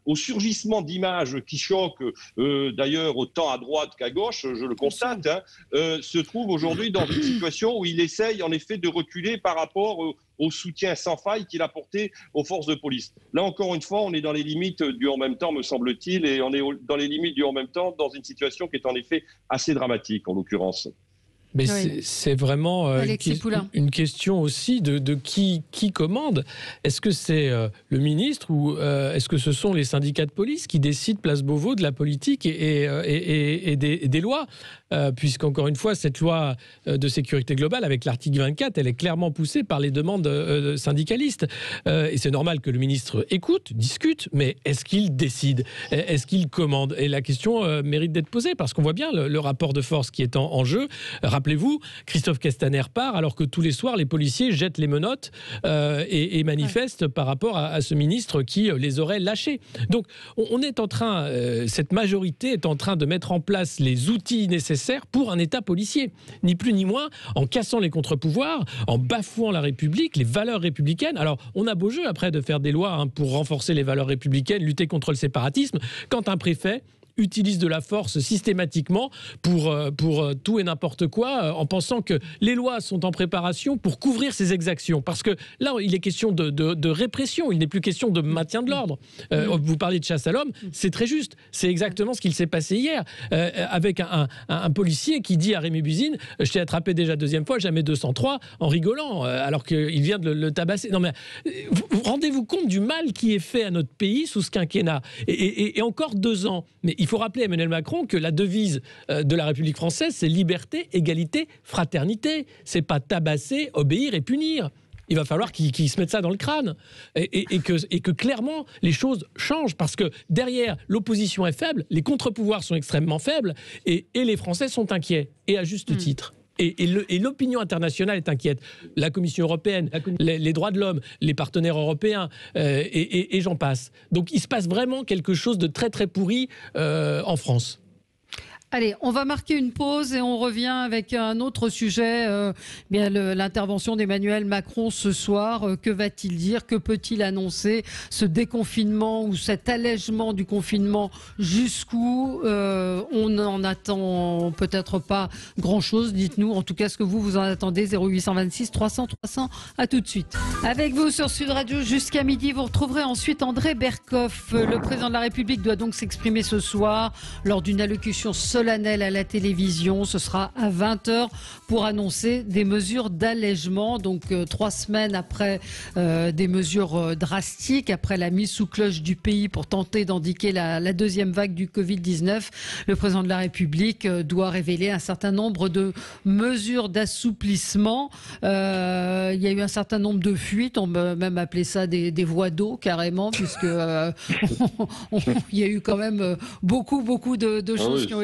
au surgissement d'images qui choquent, d'ailleurs, autant à droite qu'à gauche, je le constate, se trouve aujourd'hui dans une situation où il essaye, en effet, de reculer par rapport au soutien sans faille qu'il a porté aux forces de police. Là, encore une fois, on est dans les limites du en même temps, me semble-t-il, et on est dans les limites du en même temps dans une situation qui est en effet assez dramatique, en l'occurrence. Mais c'est vraiment une question aussi de qui commande. Est-ce que c'est le ministre ou est-ce que ce sont les syndicats de police qui décident, place Beauvau, de la politique et des lois puisqu'encore une fois, cette loi de sécurité globale, avec l'article 24, elle est clairement poussée par les demandes syndicalistes. Et c'est normal que le ministre écoute, discute, mais est-ce qu'il décide? Est-ce qu'il commande? Et la question mérite d'être posée, parce qu'on voit bien le rapport de force qui est en jeu. Rappelez-vous, Christophe Castaner part alors que tous les soirs, les policiers jettent les menottes et manifestent par rapport à ce ministre qui les aurait lâchés. Donc, on est en train, cette majorité est en train de mettre en place les outils nécessaires pour un État policier. Ni plus ni moins, en cassant les contre-pouvoirs, en bafouant la République, les valeurs républicaines. Alors, on a beau jeu après de faire des lois pour renforcer les valeurs républicaines, lutter contre le séparatisme, quand un préfet utilise de la force systématiquement pour tout et n'importe quoi, en pensant que les lois sont en préparation pour couvrir ces exactions. Parce que là, il est question de répression, il n'est plus question de maintien de l'ordre. Vous parlez de chasse à l'homme, c'est très juste. C'est exactement ce qu'il s'est passé hier, avec un policier qui dit à Rémi Buzine « Je t'ai attrapé déjà deuxième fois, jamais 203 », en rigolant, alors qu'il vient de le tabasser. Non mais, rendez-vous compte du mal qui est fait à notre pays sous ce quinquennat. Et encore 2 ans. Mais il faut rappeler à Emmanuel Macron que la devise de la République française, c'est liberté, égalité, fraternité. C'est pas tabasser, obéir et punir. Il va falloir qu'ils se mettent ça dans le crâne et que clairement les choses changent, parce que derrière l'opposition est faible, les contre-pouvoirs sont extrêmement faibles et les Français sont inquiets, et à juste titre. Et l'opinion internationale est inquiète. La Commission européenne, les droits de l'homme, les partenaires européens, et j'en passe. Donc il se passe vraiment quelque chose de très très pourri en France. Allez, on va marquer une pause et on revient avec un autre sujet, bien l'intervention d'Emmanuel Macron ce soir. Que va-t-il dire? Que peut-il annoncer? Ce déconfinement ou cet allègement du confinement, jusqu'où? On n'en attend peut-être pas grand-chose. Dites-nous en tout cas ce que vous en attendez. 0826 300 300. À tout de suite. Avec vous sur Sud Radio jusqu'à midi. Vous retrouverez ensuite André Berkoff. Le président de la République doit donc s'exprimer ce soir lors d'une allocution solennelle à la télévision. Ce sera à 20h pour annoncer des mesures d'allègement. Donc 3 semaines après des mesures drastiques, après la mise sous cloche du pays pour tenter d'endiguer la deuxième vague du Covid-19, le président de la République doit révéler un certain nombre de mesures d'assouplissement. Il y a eu un certain nombre de fuites, on peut même appeler ça des voies d'eau carrément, puisque il y a eu quand même beaucoup de choses qui ont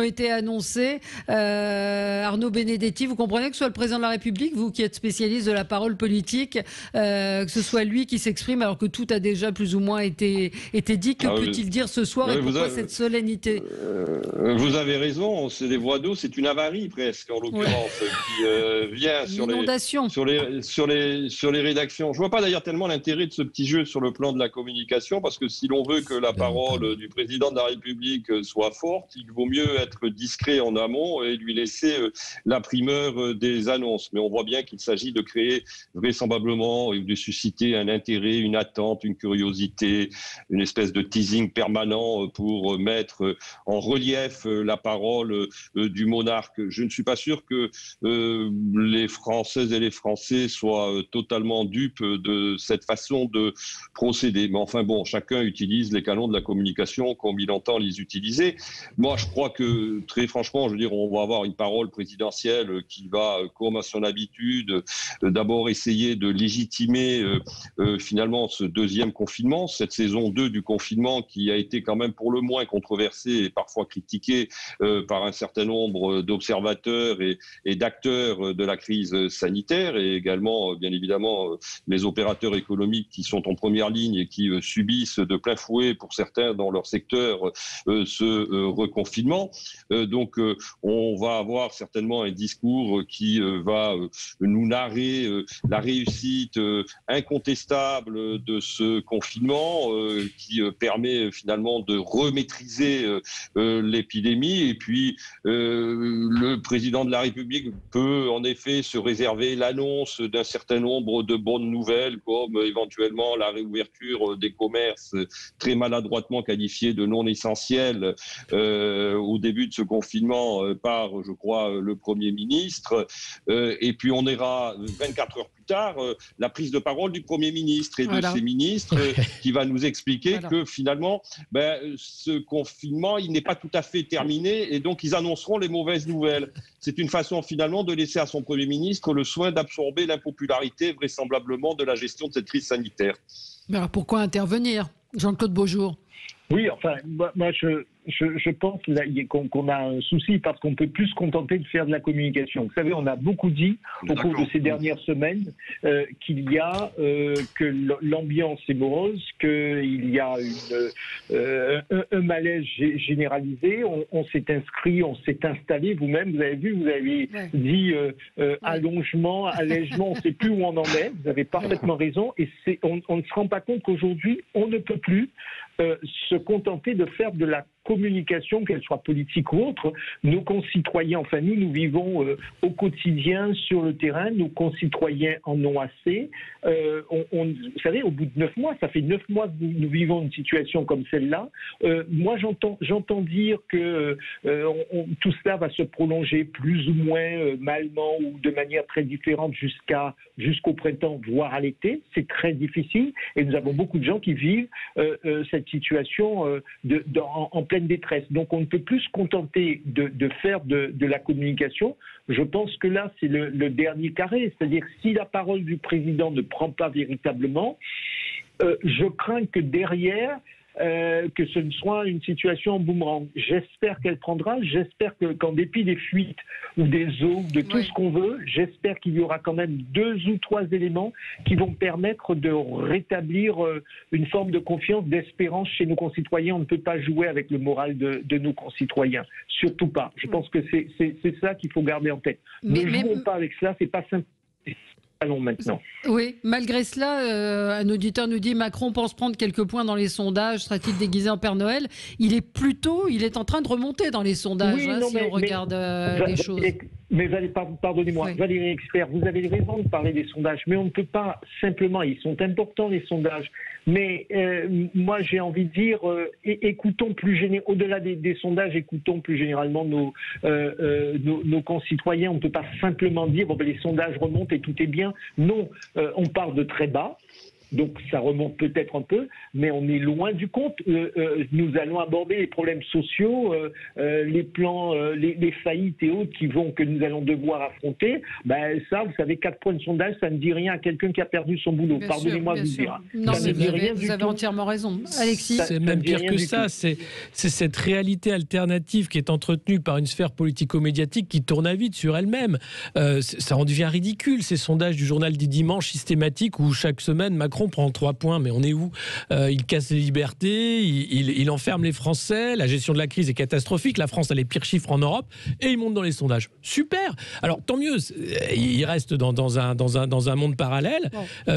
été annoncées. Arnaud Benedetti, vous comprenez que ce soit le président de la République, vous qui êtes spécialiste de la parole politique, que ce soit lui qui s'exprime alors que tout a déjà plus ou moins été dit. Que peut-il dire ce soir et pourquoi cette solennité? Vous avez raison, c'est des voies d'eau, c'est une avarie presque en l'occurrence qui vient sur les rédactions. Je ne vois pas d'ailleurs tellement l'intérêt de ce petit jeu sur le plan de la communication, parce que si l'on veut que la parole du président de la République soit forte, forte, il vaut mieux être discret en amont et lui laisser la primeur des annonces. Mais on voit bien qu'il s'agit de créer vraisemblablement et de susciter un intérêt, une attente, une curiosité, une espèce de teasing permanent pour mettre en relief la parole du monarque. Je ne suis pas sûr que les Françaises et les Français soient totalement dupes de cette façon de procéder. Mais enfin bon, chacun utilise les canaux de la communication comme il entend les utiliser. Moi, je crois que, très franchement, je veux dire, on va avoir une parole présidentielle qui va, comme à son habitude, d'abord essayer de légitimer finalement ce deuxième confinement, cette saison 2 du confinement qui a été quand même pour le moins controversée et parfois critiquée par un certain nombre d'observateurs et d'acteurs de la crise sanitaire, et également, bien évidemment, les opérateurs économiques qui sont en première ligne et qui subissent de plein fouet, pour certains dans leur secteur, ce reconfinement. Donc, on va avoir certainement un discours qui va nous narrer la réussite incontestable de ce confinement qui permet finalement de remaîtriser l'épidémie. Et puis, le président de la République peut en effet se réserver l'annonce d'un certain nombre de bonnes nouvelles, comme éventuellement la réouverture des commerces très maladroitement qualifiés de non essentiels au début de ce confinement par, je crois, le Premier ministre. Et puis on ira 24 heures plus tard la prise de parole du Premier ministre et de ses ministres qui va nous expliquer que finalement ce confinement il n'est pas tout à fait terminé et donc ils annonceront les mauvaises nouvelles. C'est une façon finalement de laisser à son Premier ministre le soin d'absorber l'impopularité vraisemblablement de la gestion de cette crise sanitaire. Mais alors pourquoi intervenir, Jean-Claude Beaujour? Oui, enfin, moi je pense qu'on a un souci parce qu'on ne peut plus se contenter de faire de la communication. Vous savez, on a beaucoup dit au cours de ces dernières semaines qu'il y a que l'ambiance est morose, qu'il y a un malaise généralisé. On s'est inscrit, on s'est installé. Vous-même, vous avez vu, vous avez dit allongement, allègement, on ne sait plus où on en est. Vous avez parfaitement raison. Et on ne se rend pas compte qu'aujourd'hui, on ne peut plus se contenter de faire de la communication, qu'elle soit politique ou autre. Nos concitoyens, enfin nous vivons au quotidien sur le terrain, nos concitoyens en ont assez. Vous savez, au bout de 9 mois, ça fait 9 mois que nous vivons une situation comme celle-là. Moi, j'entends dire que tout cela va se prolonger plus ou moins malement ou de manière très différente jusqu'au printemps, voire à l'été. C'est très difficile et nous avons beaucoup de gens qui vivent cette situation en pleine détresse. Donc on ne peut plus se contenter de faire de la communication. Je pense que là, c'est le dernier carré. C'est-à-dire si la parole du président ne prend pas véritablement, je crains que derrière, que ce ne soit une situation en boomerang. J'espère qu'elle prendra, j'espère qu'en dépit des fuites ou des eaux, de tout ce qu'on veut, j'espère qu'il y aura quand même 2 ou 3 éléments qui vont permettre de rétablir une forme de confiance, d'espérance chez nos concitoyens. On ne peut pas jouer avec le moral de nos concitoyens, surtout pas. Je pense que c'est ça qu'il faut garder en tête. Ne jouons pas avec cela, c'est pas simple. Maintenant. Oui, malgré cela, un auditeur nous dit Macron pense prendre quelques points dans les sondages, sera-t-il déguisé en Père Noël? Il est en train de remonter dans les sondages, si on regarde les choses. Mais pardonnez-moi, Valérie Expert, vous avez raison de parler des sondages, mais on ne peut pas simplement, ils sont importants les sondages, mais moi j'ai envie de dire, écoutons au-delà des sondages, écoutons plus généralement nos concitoyens. On ne peut pas simplement dire les sondages remontent et tout est bien. Non, on part de très bas. Donc ça remonte peut-être un peu, mais on est loin du compte. Nous allons aborder les problèmes sociaux, les plans, les faillites et autres que nous allons devoir affronter. Ça, vous savez, 4 points de sondage, ça ne dit rien à quelqu'un qui a perdu son boulot. Pardonnez-moi de vous dire. Non, mais vous avez entièrement raison. Alexis, c'est même pire que ça. C'est cette réalité alternative qui est entretenue par une sphère politico-médiatique qui tourne à vide sur elle-même. Ça en devient ridicule, ces sondages du journal du dimanche systématiques où chaque semaine Macron Macron prend 3 points, mais on est où? Il casse les libertés, il enferme les Français, la gestion de la crise est catastrophique, la France a les pires chiffres en Europe, et il monte dans les sondages. Super. Alors tant mieux, il reste dans un monde parallèle,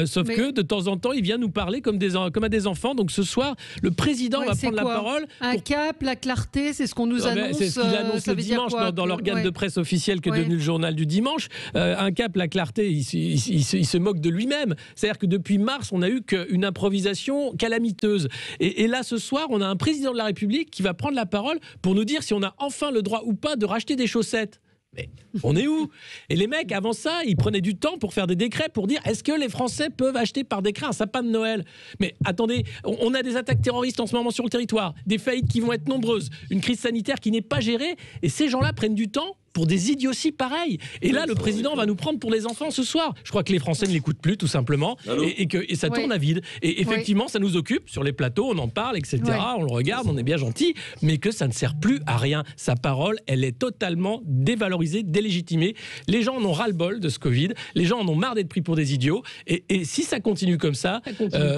sauf que de temps en temps, il vient nous parler comme à des enfants. Donc ce soir, le président va prendre la parole. Un cap, la clarté, c'est ce qu'on nous annonce. C'est ce qu'il annonce le dimanche dans l'organe de presse officiel qui est devenu le journal du dimanche. Un cap, la clarté, il se moque de lui-même. C'est-à-dire que depuis mars, on n'a eu qu'une improvisation calamiteuse. Et là, ce soir, on a un président de la République qui va prendre la parole pour nous dire si on a enfin le droit ou pas de racheter des chaussettes. Mais on est où? Et les mecs, avant ça, ils prenaient du temps pour faire des décrets, pour dire est-ce que les Français peuvent acheter par décret un sapin de Noël? Mais attendez, on a des attaques terroristes en ce moment sur le territoire, des faillites qui vont être nombreuses, une crise sanitaire qui n'est pas gérée, et ces gens-là prennent du temps pour des idioties pareilles. Et là, le président va nous prendre pour les enfants ce soir. Je crois que les Français ne l'écoutent plus, tout simplement, et ça tourne à vide. Et effectivement, ça nous occupe sur les plateaux, on en parle, etc. On le regarde, on est bien gentil, mais que ça ne sert plus à rien. Sa parole, elle est totalement dévalorisée, délégitimée. Les gens en ont ras-le-bol de ce Covid. Les gens en ont marre d'être pris pour des idiots. Et si ça continue comme ça,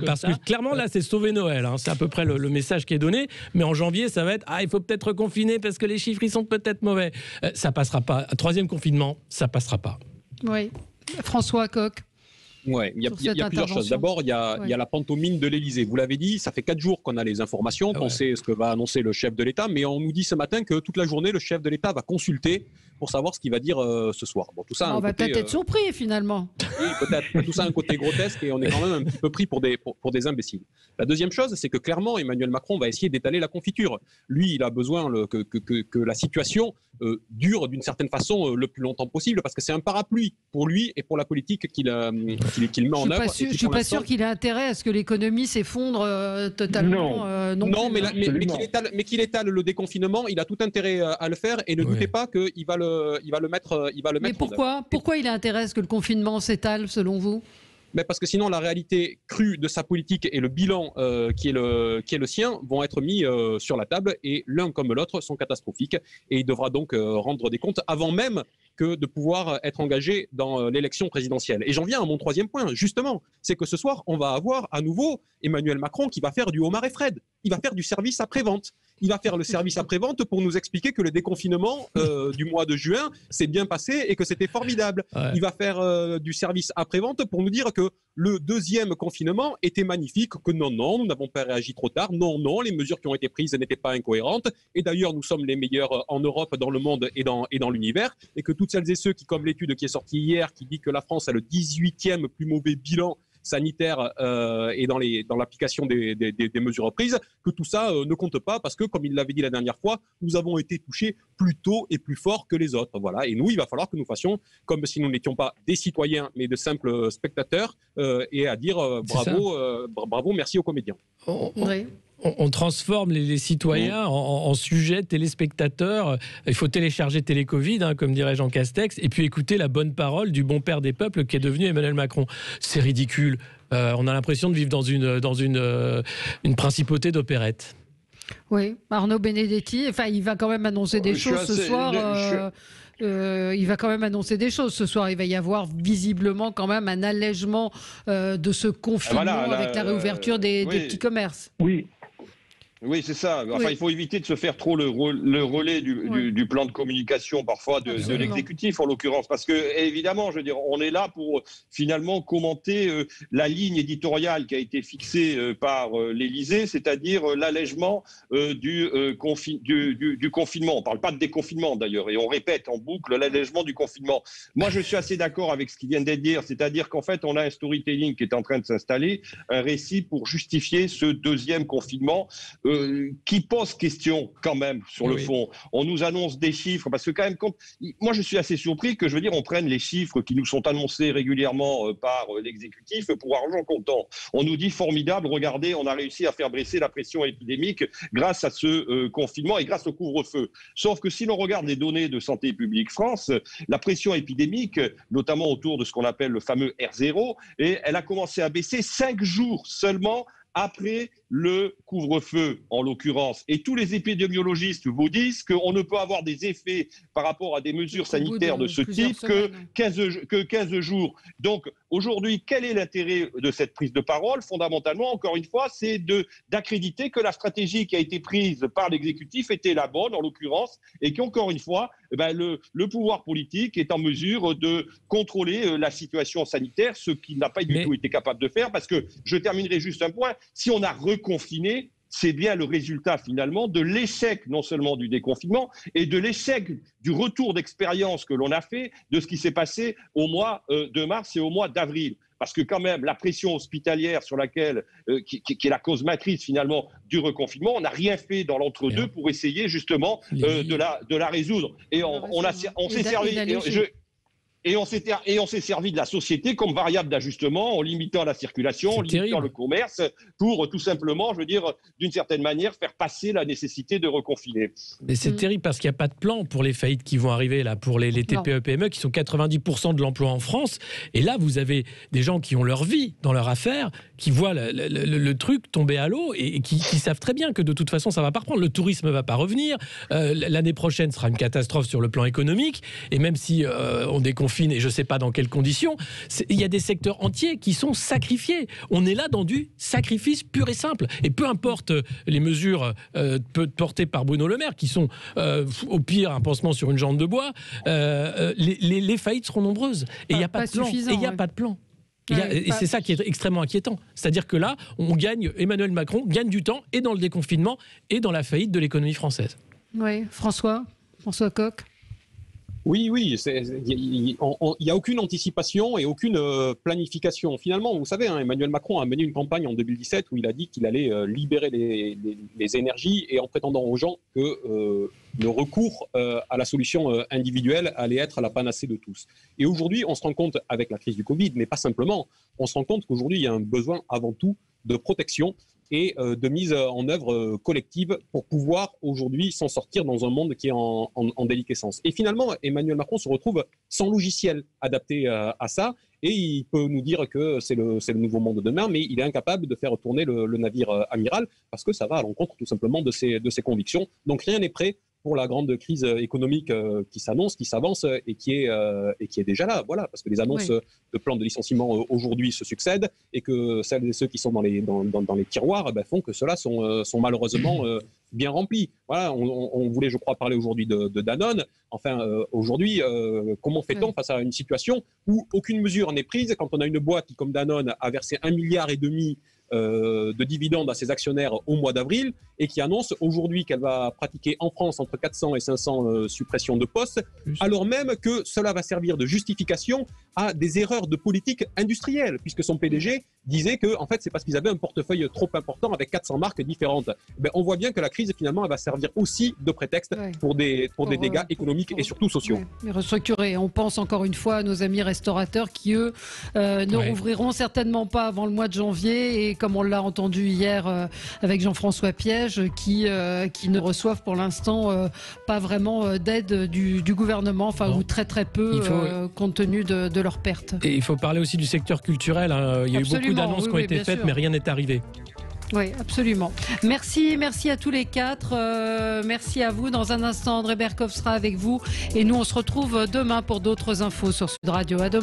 parce que clairement, là, c'est sauver Noël. Hein. C'est à peu près le message qui est donné. Mais en janvier, ça va être il faut peut-être reconfiner parce que les chiffres, ils sont peut-être mauvais. Ça passera pas. Troisième confinement, ça passera pas. Oui. François Coq. Ouais, il y a plusieurs choses. D'abord, il y a la pantomime de l'Élysée. Vous l'avez dit, ça fait 4 jours qu'on a les informations, qu'on sait ce que va annoncer le chef de l'État, mais on nous dit ce matin que toute la journée, le chef de l'État va consulter pour savoir ce qu'il va dire ce soir. Bon, tout ça, on va peut-être être surpris finalement. Oui, peut-être. Tout ça a un côté grotesque et on est quand même un petit peu pris pour des imbéciles. La deuxième chose, c'est que clairement, Emmanuel Macron va essayer d'étaler la confiture. Lui, il a besoin que la situation dure d'une certaine façon le plus longtemps possible, parce que c'est un parapluie pour lui et pour la politique qu'il met en œuvre. Je ne suis pas sûr qu'il ait intérêt à ce que l'économie s'effondre totalement. Non, mais qu'il étale le déconfinement, il a tout intérêt à le faire, et ne doutez pas qu'il va le mettre. Mais pourquoi il a intérêt à ce que le confinement s'étale, selon vous? Mais parce que sinon, la réalité crue de sa politique et le bilan qui est le sien vont être mis sur la table, et l'un comme l'autre sont catastrophiques, et il devra donc rendre des comptes avant même que de pouvoir être engagé dans l'élection présidentielle. Et j'en viens à mon troisième point, justement, c'est que ce soir, on va avoir à nouveau Emmanuel Macron qui va faire du Omar et Fred. Il va faire du service après-vente. Il va faire le service après-vente pour nous expliquer que le déconfinement du mois de juin s'est bien passé et que c'était formidable. Ouais. Il va faire du service après-vente pour nous dire que le deuxième confinement était magnifique, que non, nous n'avons pas réagi trop tard, non, les mesures qui ont été prises n'étaient pas incohérentes, et d'ailleurs nous sommes les meilleurs en Europe, dans le monde et dans l'univers, et que toutes celles et ceux qui, comme l'étude qui est sortie hier, qui dit que la France a le 18e plus mauvais bilan sanitaire et dans l'application des mesures prises, que tout ça ne compte pas, parce que, comme il l'avait dit la dernière fois, nous avons été touchés plus tôt et plus fort que les autres. Voilà. Et nous, il va falloir que nous fassions comme si nous n'étions pas des citoyens, mais de simples spectateurs, et à dire bravo, merci aux comédiens. Oui. On transforme les citoyens en sujets téléspectateurs. Il faut télécharger Télécovid, comme dirait Jean Castex, et puis écouter la bonne parole du bon père des peuples qui est devenu Emmanuel Macron. C'est ridicule. On a l'impression de vivre dans une principauté d'opérette. Oui, Arnaud Benedetti, il va quand même annoncer des choses ce soir. Il va quand même annoncer des choses ce soir. Il va y avoir visiblement quand même un allègement de ce confinement avec la réouverture des petits commerces. Oui, c'est ça. Il faut éviter de se faire trop le relais du plan de communication, parfois, de l'exécutif, en l'occurrence. Parce que, évidemment, on est là pour, finalement, commenter la ligne éditoriale qui a été fixée par l'Élysée, c'est-à-dire l'allègement du confinement. On ne parle pas de déconfinement, d'ailleurs, et on répète en boucle l'allègement du confinement. Moi, je suis assez d'accord avec ce qui vient d'être dit, c'est-à-dire qu'en fait, on a un storytelling qui est en train de s'installer, un récit pour justifier ce deuxième confinement, qui pose question quand même sur le fond. On nous annonce des chiffres, parce que quand même, moi je suis assez surpris que, on prenne les chiffres qui nous sont annoncés régulièrement par l'exécutif pour argent comptant. On nous dit formidable, regardez, on a réussi à faire baisser la pression épidémique grâce à ce confinement et grâce au couvre-feu. Sauf que si l'on regarde les données de Santé publique France, la pression épidémique, notamment autour de ce qu'on appelle le fameux R0, et elle a commencé à baisser 5 jours seulement après le couvre-feu, en l'occurrence. Et tous les épidémiologistes vous disent qu'on ne peut avoir des effets par rapport à des mesures sanitaires de ce type que 15 jours. Donc, aujourd'hui, quel est l'intérêt de cette prise de parole? Fondamentalement, encore une fois, c'est d'accréditer que la stratégie qui a été prise par l'exécutif était la bonne, en l'occurrence, et qu'encore une fois, le pouvoir politique est en mesure de contrôler la situation sanitaire, ce qu'il n'a pas du tout été capable de faire, parce que, je terminerai juste un point, si on a reconfiné, c'est bien le résultat finalement de l'échec non seulement du déconfinement et de l'échec du retour d'expérience que l'on a fait de ce qui s'est passé au mois de mars et au mois d'avril. Parce que quand même, la pression hospitalière sur laquelle, qui est la cause matrice finalement du reconfinement, on n'a rien fait dans l'entre-deux pour essayer justement de la résoudre. Et on s'est servi... Et on s'est servi de la société comme variable d'ajustement en limitant la circulation, en limitant le commerce, pour tout simplement, je veux dire, d'une certaine manière, faire passer la nécessité de reconfiner. Mais c'est terrible parce qu'il n'y a pas de plan pour les faillites qui vont arriver, là, pour les TPE-PME qui sont 90% de l'emploi en France. Et là, vous avez des gens qui ont leur vie dans leur affaire, qui voient le truc tomber à l'eau et qui savent très bien que de toute façon, ça ne va pas reprendre. Le tourisme ne va pas revenir. L'année prochaine sera une catastrophe sur le plan économique. Et même si on déconfine, et je ne sais pas dans quelles conditions, il y a des secteurs entiers qui sont sacrifiés. On est là dans du sacrifice pur et simple. Et peu importe les mesures portées par Bruno Le Maire, qui sont au pire un pansement sur une jambe de bois, les faillites seront nombreuses. Et il n'y a pas de plan. Et il n'y a pas de plan. Et c'est ça qui est extrêmement inquiétant. C'est-à-dire que là, Emmanuel Macron gagne du temps et dans le déconfinement et dans la faillite de l'économie française. Oui, François Coq. Oui, il n'y a aucune anticipation et aucune planification. Finalement, vous savez, Emmanuel Macron a mené une campagne en 2017 où il a dit qu'il allait libérer les énergies et en prétendant aux gens que le recours à la solution individuelle allait être la panacée de tous. Et aujourd'hui, on se rend compte, avec la crise du Covid, mais pas simplement, on se rend compte qu'aujourd'hui, il y a un besoin avant tout de protection et de mise en œuvre collective pour pouvoir aujourd'hui s'en sortir dans un monde qui est en déliquescence. Et finalement, Emmanuel Macron se retrouve sans logiciel adapté à ça, et il peut nous dire que c'est le nouveau monde de demain, mais il est incapable de faire tourner le navire amiral parce que ça va à l'encontre tout simplement de ses convictions. Donc rien n'est prêt pour la grande crise économique qui s'annonce, qui s'avance et qui est déjà là. Voilà, parce que les annonces de plans de licenciement aujourd'hui se succèdent et que celles et ceux qui sont dans les tiroirs font que ceux-là sont malheureusement bien remplis. Voilà, on voulait, je crois, parler aujourd'hui de Danone. Enfin, aujourd'hui, comment fait-on face à une situation où aucune mesure n'est prise quand on a une boîte qui, comme Danone, a versé 1,5 milliard de dividendes à ses actionnaires au mois d'avril et qui annonce aujourd'hui qu'elle va pratiquer en France entre 400 et 500 suppressions de postes, alors même que cela va servir de justification à des erreurs de politique industrielle, puisque son PDG disait que en fait c'est parce qu'ils avaient un portefeuille trop important avec 400 marques différentes. On voit bien que la crise finalement elle va servir aussi de prétexte pour des dégâts économiques et surtout sociaux. Restructurer. On pense encore une fois à nos amis restaurateurs qui eux ne rouvriront certainement pas avant le mois de janvier et comme on l'a entendu hier avec Jean-François Piège qui ne reçoivent pour l'instant pas vraiment d'aide du gouvernement, ou très peu compte tenu de leurs pertes. Et il faut parler aussi du secteur culturel. Il y a eu beaucoup d'annonces qui ont été faites, mais rien n'est arrivé. Oui, absolument. Merci à tous les quatre. Merci à vous. Dans un instant, André Berkoff sera avec vous. Et nous, on se retrouve demain pour d'autres infos sur Sud Radio. À demain.